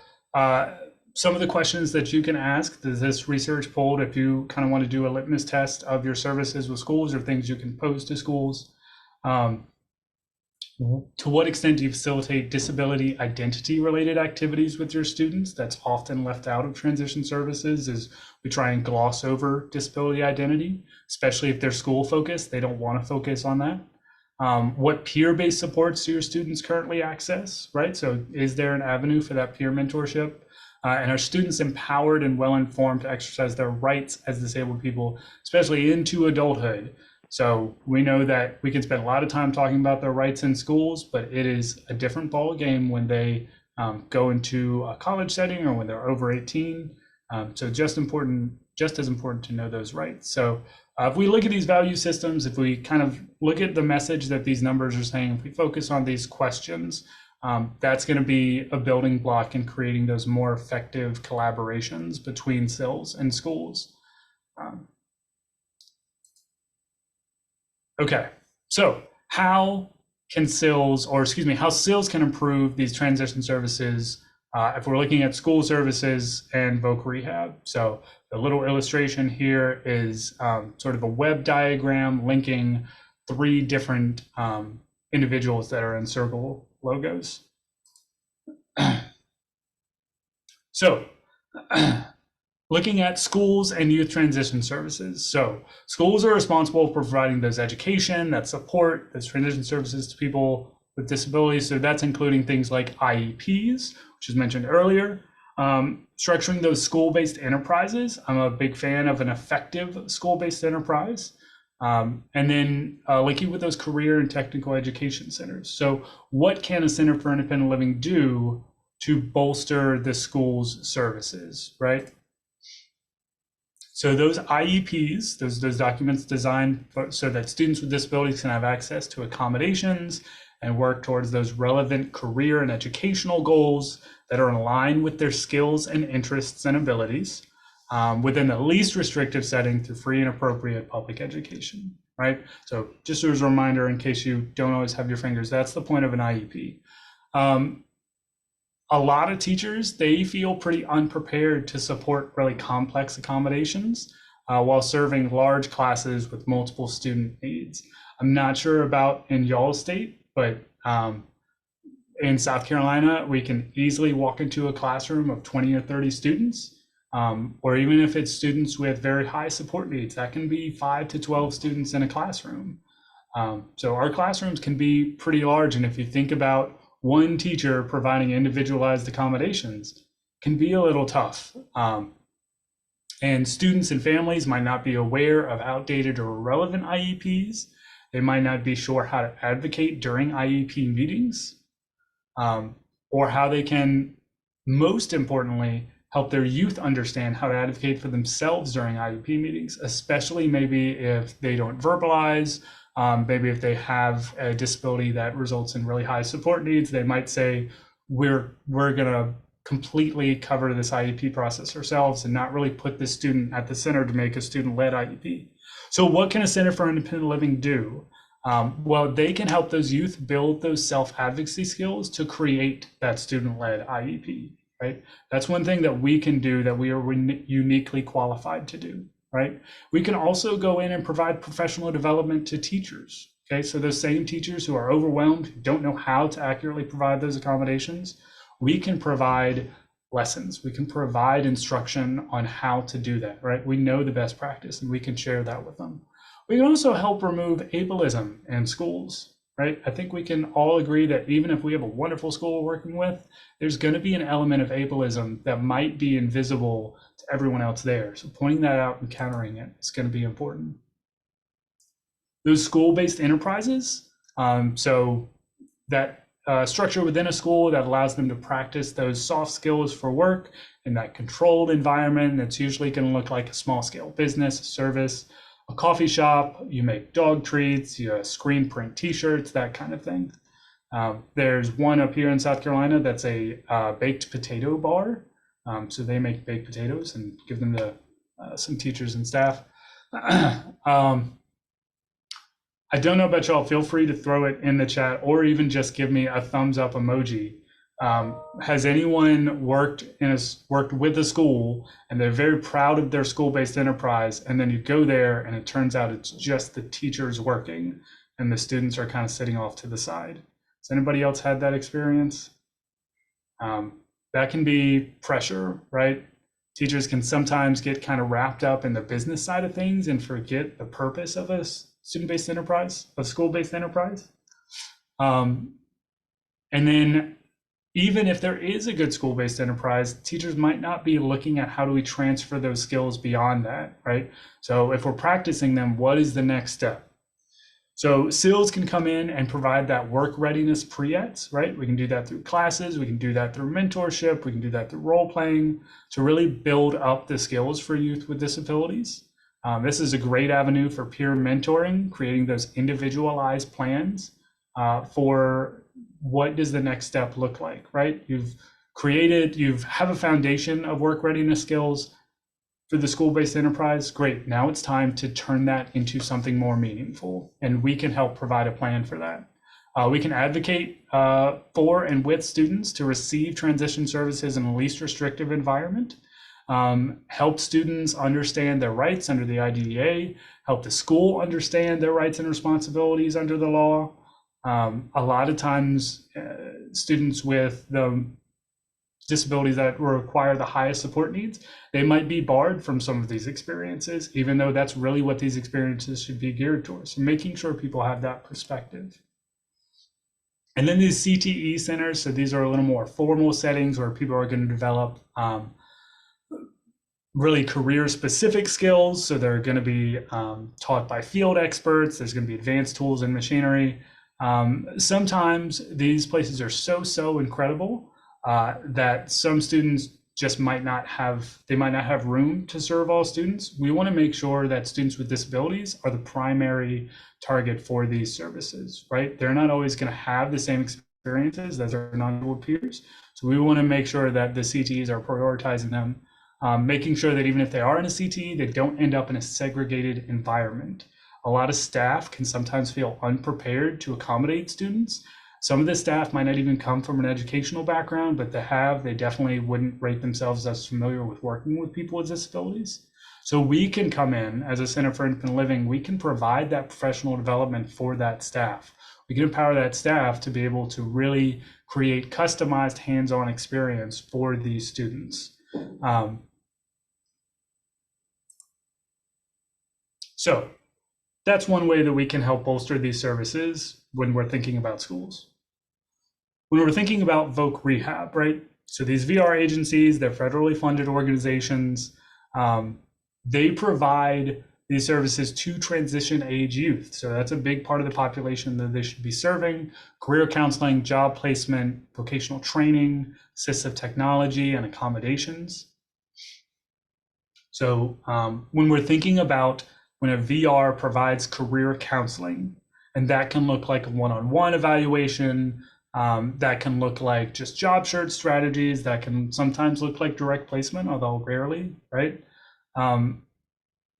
some of the questions that you can ask, this research polled if you kind of want to do a litmus test of your services with schools or things you can pose to schools. To what extent do you facilitate disability identity related activities with your students? That's often left out of transition services, is we try and gloss over disability identity, especially if they're school focused. They don't want to focus on that. What peer-based supports do your students currently access, right? So is there an avenue for that peer mentorship? And are students empowered and well-informed to exercise their rights as disabled people, especially into adulthood? So we know that we can spend a lot of time talking about their rights in schools, but it is a different ball game when they go into a college setting or when they're over 18. So just as important to know those rights. So if we look at these value systems, if we kind of look at the message that these numbers are saying, if we focus on these questions, that's going to be a building block in creating those more effective collaborations between CILs and schools. Okay, so how CILs can improve these transition services if we're looking at school services and voc rehab. So the little illustration here is sort of a web diagram linking 3 different individuals that are in circle logos. So looking at schools and youth transition services. So schools are responsible for providing those education, that support, those transition services to people with disabilities. So that's including things like IEPs, which was mentioned earlier, structuring those school-based enterprises. I'm a big fan of an effective school-based enterprise. And then linking with those career and technical education centers. So what can a Center for Independent Living do to bolster the school's services, right? So those IEPs, those documents designed so that students with disabilities can have access to accommodations and work towards those relevant career and educational goals that are in line with their skills and interests and abilities, within the least restrictive setting through free and appropriate public education, right? So just as a reminder, in case you don't always have your fingers, that's the point of an IEP. A lot of teachers, they feel pretty unprepared to support really complex accommodations while serving large classes with multiple student needs. I'm not sure about in y'all's state, but in South Carolina, we can easily walk into a classroom of 20 or 30 students, or even if it's students with very high support needs, that can be 5 to 12 students in a classroom. So our classrooms can be pretty large, and if you think about one teacher providing individualized accommodations, can be a little tough. And students and families might not be aware of outdated or irrelevant IEPs. They might not be sure how to advocate during IEP meetings, or how they can, most importantly, help their youth understand how to advocate for themselves during IEP meetings, especially maybe if they don't verbalize, maybe if they have a disability that results in really high support needs. They might say, we're gonna completely cover this IEP process ourselves and not really put the student at the center to make a student-led IEP. So what can a Center for Independent Living do? Well, they can help those youth build those self-advocacy skills to create that student-led IEP, right? That's one thing that we can do that we are uniquely qualified to do, right? We can also go in and provide professional development to teachers, okay? So those same teachers who are overwhelmed, who don't know how to accurately provide those accommodations, we can provide lessons. We can provide instruction on how to do that, right? We know the best practice and we can share that with them. We can also help remove ableism in schools, right? I think we can all agree that even if we have a wonderful school we're working with, there's going to be an element of ableism that might be invisible to everyone else there. So pointing that out and countering it is going to be important. Those school-based enterprises, so that structure within a school that allows them to practice those soft skills for work in that controlled environment that's usually going to look like a small scale business, service, a coffee shop, you make dog treats, you screen print t-shirts, that kind of thing. There's one up here in South Carolina that's a baked potato bar. So they make baked potatoes and give them to some teachers and staff. I don't know about y'all, feel free to throw it in the chat or even just give me a thumbs up emoji. Has anyone worked with a school and they're very proud of their school-based enterprise, and then you go there and it turns out it's just the teachers working and the students are kind of sitting off to the side? Has anybody else had that experience? That can be pressure, right? Teachers can sometimes get kind of wrapped up in the business side of things and forget the purpose of a student-based enterprise, a school-based enterprise. And then even if there is a good school-based enterprise, teachers might not be looking at how do we transfer those skills beyond that, right? So if we're practicing them, what is the next step? So CILs can come in and provide that work readiness pre-ets, right? We can do that through classes, we can do that through mentorship, we can do that through role playing to really build up the skills for youth with disabilities. This is a great avenue for peer mentoring, creating those individualized plans for what does the next step look like, right? You have a foundation of work readiness skills for the school-based enterprise. Great, now it's time to turn that into something more meaningful, and we can help provide a plan for that. We can advocate for and with students to receive transition services in a least restrictive environment. Help students understand their rights under the IDEA, help the school understand their rights and responsibilities under the law. A lot of times, students with the disabilities that require the highest support needs, they might be barred from some of these experiences, even though that's really what these experiences should be geared towards. So making sure people have that perspective. And then these CTE centers, so these are a little more formal settings where people are going to develop really career-specific skills. So they're going to be taught by field experts. There's going to be advanced tools and machinery. Sometimes these places are so incredible that some students just might not have room to serve all students. We want to make sure that students with disabilities are the primary target for these services, right? They're not always going to have the same experiences as their non-disabled peers. So we want to make sure that the CTEs are prioritizing them, making sure that even if they are in a CTE, they don't end up in a segregated environment. A lot of staff can sometimes feel unprepared to accommodate students. Some of the staff might not even come from an educational background, but they definitely wouldn't rate themselves as familiar with working with people with disabilities. So we can come in as a Center for Independent Living, we can provide that professional development for that staff. We can empower that staff to be able to really create customized hands-on experience for these students. So that's one way that we can help bolster these services when we're thinking about schools. When we're thinking about voc rehab, right? So these VR agencies, they're federally funded organizations. They provide these services to transition age youth. So that's a big part of the population that they should be serving. Career counseling, job placement, vocational training, assistive technology, and accommodations. So when we're thinking about when a VR provides career counseling, and that can look like a one-on-one evaluation, that can look like just job search strategies, that can sometimes look like direct placement, although rarely, right?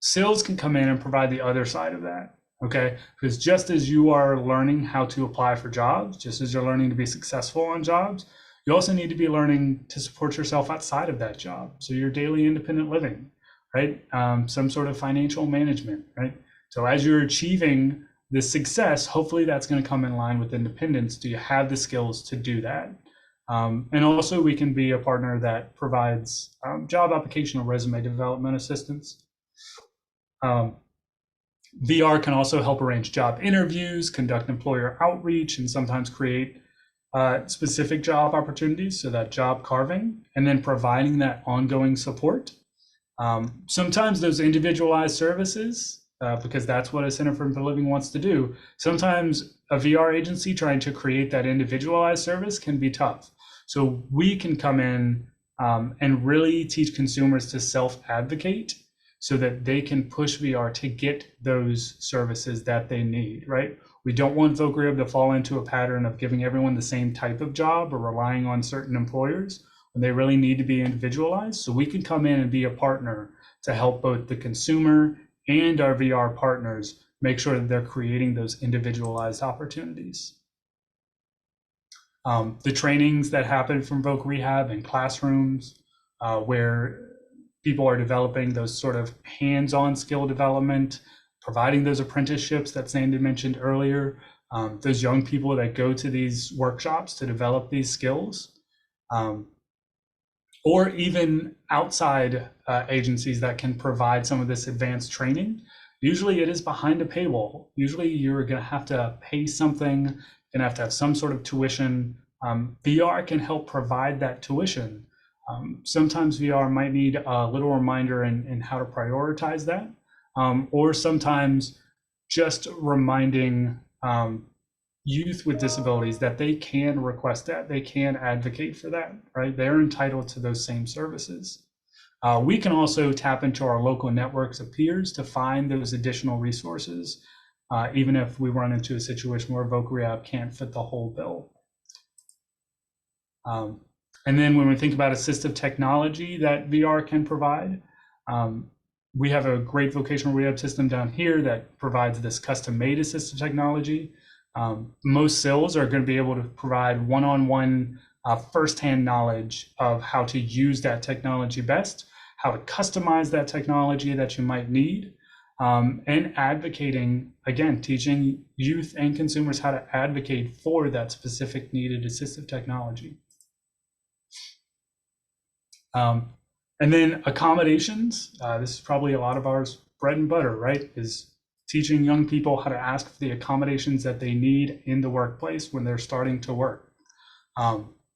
CILs can come in and provide the other side of that, okay? Because just as you are learning how to apply for jobs, just as you're learning to be successful on jobs, you also need to be learning to support yourself outside of that job. So your daily independent living, right? Some sort of financial management, right? So as you're achieving this success, hopefully that's going to come in line with independence. Do you have the skills to do that? And also we can be a partner that provides job application or resume development assistance. VR can also help arrange job interviews, conduct employer outreach, and sometimes create specific job opportunities, so that job carving, and then providing that ongoing support. Sometimes those individualized services, because that's what a Center for Independent Living wants to do, sometimes a VR agency trying to create that individualized service can be tough. So we can come in and really teach consumers to self-advocate so that they can push VR to get those services that they need, right? We don't want voc rehab to fall into a pattern of giving everyone the same type of job or relying on certain employers when they really need to be individualized. So we can come in and be a partner to help both the consumer and our VR partners make sure that they're creating those individualized opportunities. The trainings that happen from voc rehab in classrooms where people are developing those sort of hands-on skill development, providing those apprenticeships that Sandy mentioned earlier, those young people that go to these workshops to develop these skills, or even outside agencies that can provide some of this advanced training. Usually it is behind a paywall. Usually you're going to have to pay something, you're going to have some sort of tuition. VR can help provide that tuition. Sometimes VR might need a little reminder in how to prioritize that, or sometimes just reminding youth with disabilities that they can request that, they can advocate for that, right? They're entitled to those same services. We can also tap into our local networks of peers to find those additional resources, even if we run into a situation where voc rehab can't fit the whole bill. And then when we think about assistive technology that VR can provide, we have a great vocational rehab system down here that provides this custom-made assistive technology. Most CILs are going to be able to provide one-on-one firsthand knowledge of how to use that technology best, how to customize that technology that you might need, and advocating, again, teaching youth and consumers how to advocate for that specific needed assistive technology. And then accommodations, this is probably a lot of ours bread and butter, right? Is teaching young people how to ask for the accommodations that they need in the workplace when they're starting to work.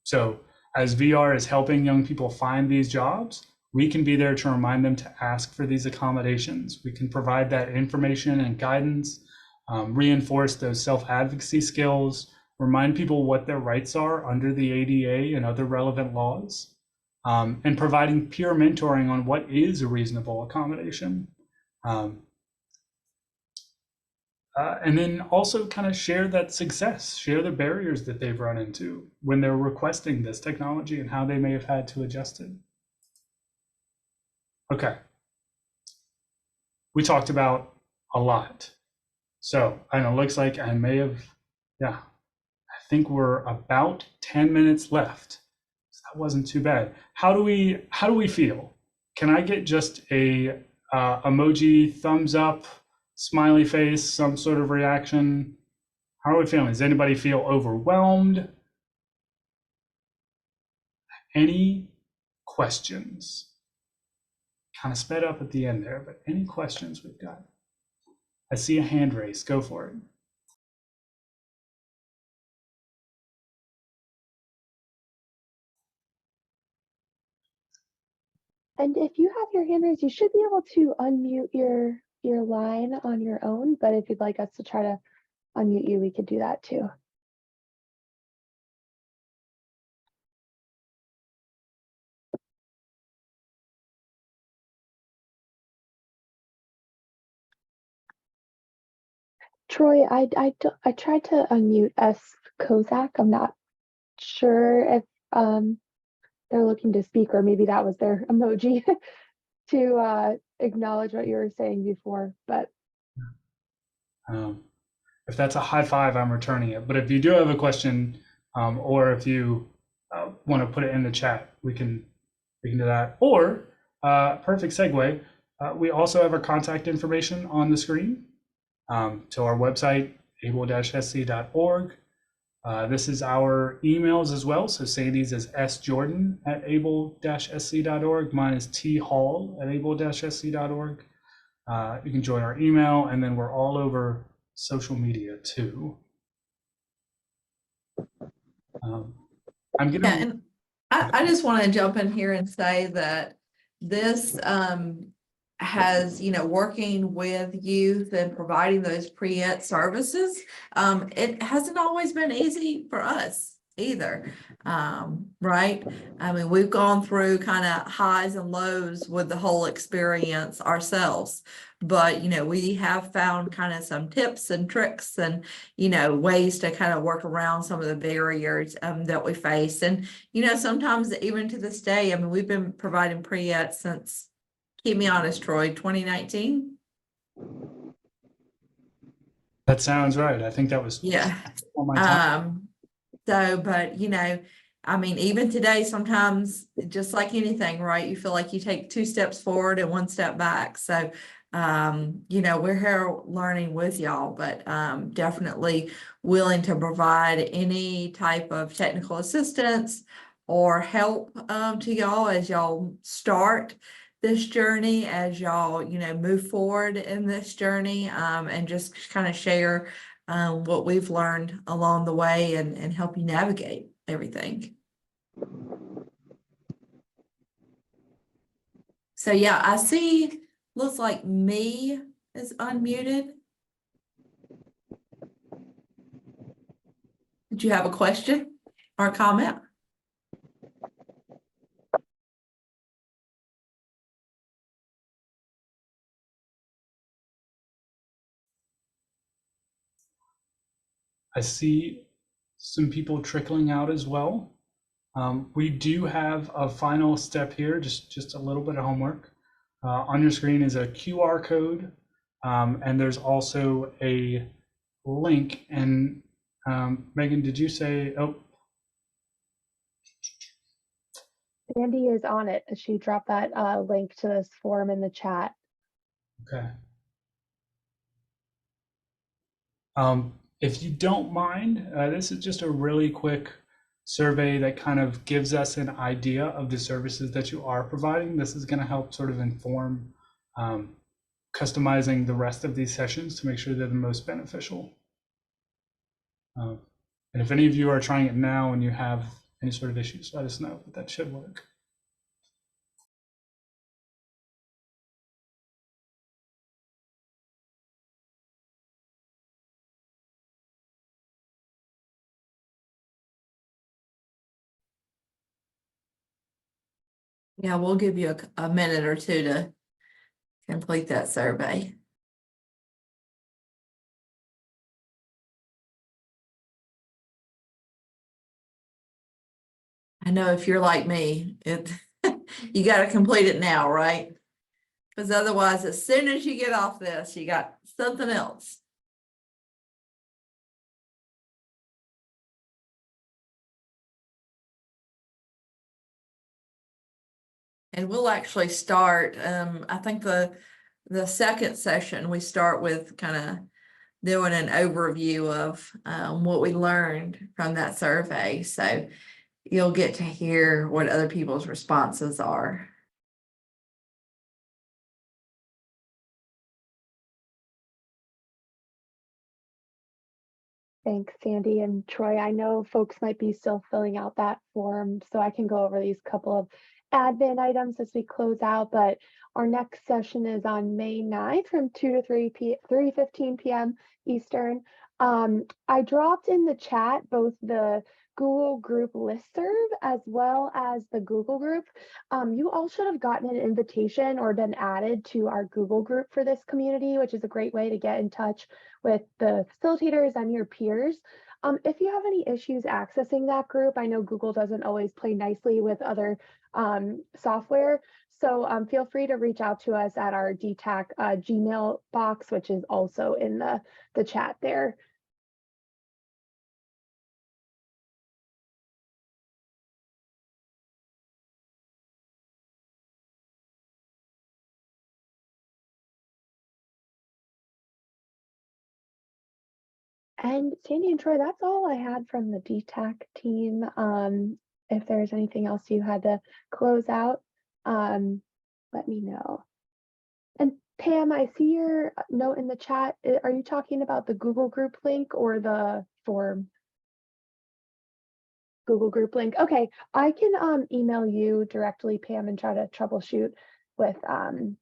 So as VR is helping young people find these jobs, we can be there to remind them to ask for these accommodations. We can provide that information and guidance, reinforce those self-advocacy skills, remind people what their rights are under the ADA and other relevant laws. and providing peer mentoring on what is a reasonable accommodation. And then also kind of share that success, share the barriers that they've run into when they're requesting this technology and how they may have had to adjust it. Okay. We talked about a lot. So, and it looks like I may have, yeah, I think we're about 10 minutes left. So that wasn't too bad. How do we feel? Can I get just a emoji, thumbs up, smiley face, some sort of reaction? How are we feeling? Does anybody feel overwhelmed? Any questions? Kind of sped up at the end there, but any questions we've got? I see a hand raised. Go for it. And if you have your hand raised, you should be able to unmute your line on your own, but if you'd like us to try to unmute you, we could do that too. Troy, I tried to unmute S. Kozak. I'm not sure if they're looking to speak, or maybe that was their emoji to acknowledge what you were saying before. But If that's a high five, I'm returning it. But if you do have a question, or if you want to put it in the chat, we can do that. Or perfect segue. We also have our contact information on the screen. To our website, able-sc.org. This is our emails as well. So Sandy's is sjordan@able-sc.org. Mine is thall@able-sc.org. You can join our email, and then we're all over social media too. I'm gonna. Yeah, and I just want to jump in here and say that this has, working with youth and providing those pre-ed services, it hasn't always been easy for us either. Right? I mean, we've gone through kind of highs and lows with the whole experience ourselves, but we have found kind of some tips and tricks and ways to kind of work around some of the barriers that we face. And sometimes even to this day, I mean, we've been providing pre-ed since, keep me honest, Troy, 2019. That sounds right. I think that was on my time. But I mean, even today, sometimes just like anything, right? You feel like you take 2 steps forward and 1 step back. So, we're here learning with y'all, but definitely willing to provide any type of technical assistance or help to y'all as y'all start this journey, as y'all, move forward in this journey, and just kind of share what we've learned along the way and help you navigate everything. So yeah, I see, looks like me is unmuted. Did you have a question or a comment? I see some people trickling out as well. We do have a final step here, just a little bit of homework. On your screen is a QR code, and there's also a link. And Megan, did you say, oh. Sandy is on it. She dropped that link to this form in the chat. Okay. If you don't mind, this is just a really quick survey that kind of gives us an idea of the services that you are providing. This is going to help sort of inform customizing the rest of these sessions to make sure they're the most beneficial. And if any of you are trying it now and you have any sort of issues, let us know, but that should work. Yeah, we'll give you a minute or two to complete that survey. I know if you're like me, you got to complete it now, right? Because otherwise, as soon as you get off this, you got something else. And we'll actually start, I think the second session, we start with kind of doing an overview of what we learned from that survey. So you'll get to hear what other people's responses are. Thanks, Sandy and Troy. I know folks might be still filling out that form, so I can go over these couple of admin items as we close out, but our next session is on May 9th from 2 to 3:15 p.m. Eastern. I dropped in the chat both the Google group listserv as well as the Google group. You all should have gotten an invitation or been added to our Google group for this community, which is a great way to get in touch with the facilitators and your peers. If you have any issues accessing that group, I know Google doesn't always play nicely with other software, so feel free to reach out to us at our DETAC Gmail box, which is also in the chat there. And Sandy and Troy, that's all I had from the DETAC team. If there's anything else you had to close out, let me know. And Pam, I see your note in the chat. Are you talking about the Google group link or the form? Google group link. Okay, I can email you directly, Pam, and try to troubleshoot with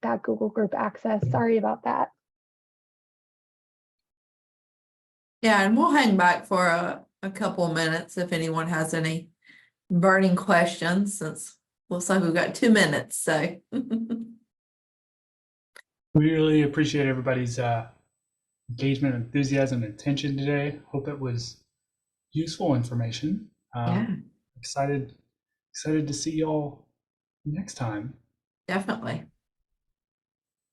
that Google group access. Sorry about that. Yeah, and we'll hang back for a couple of minutes if anyone has any burning questions, since looks like we've got 2 minutes. So We really appreciate everybody's engagement, enthusiasm, and attention today. Hope it was useful information. yeah, Excited to see y'all next time. definitely.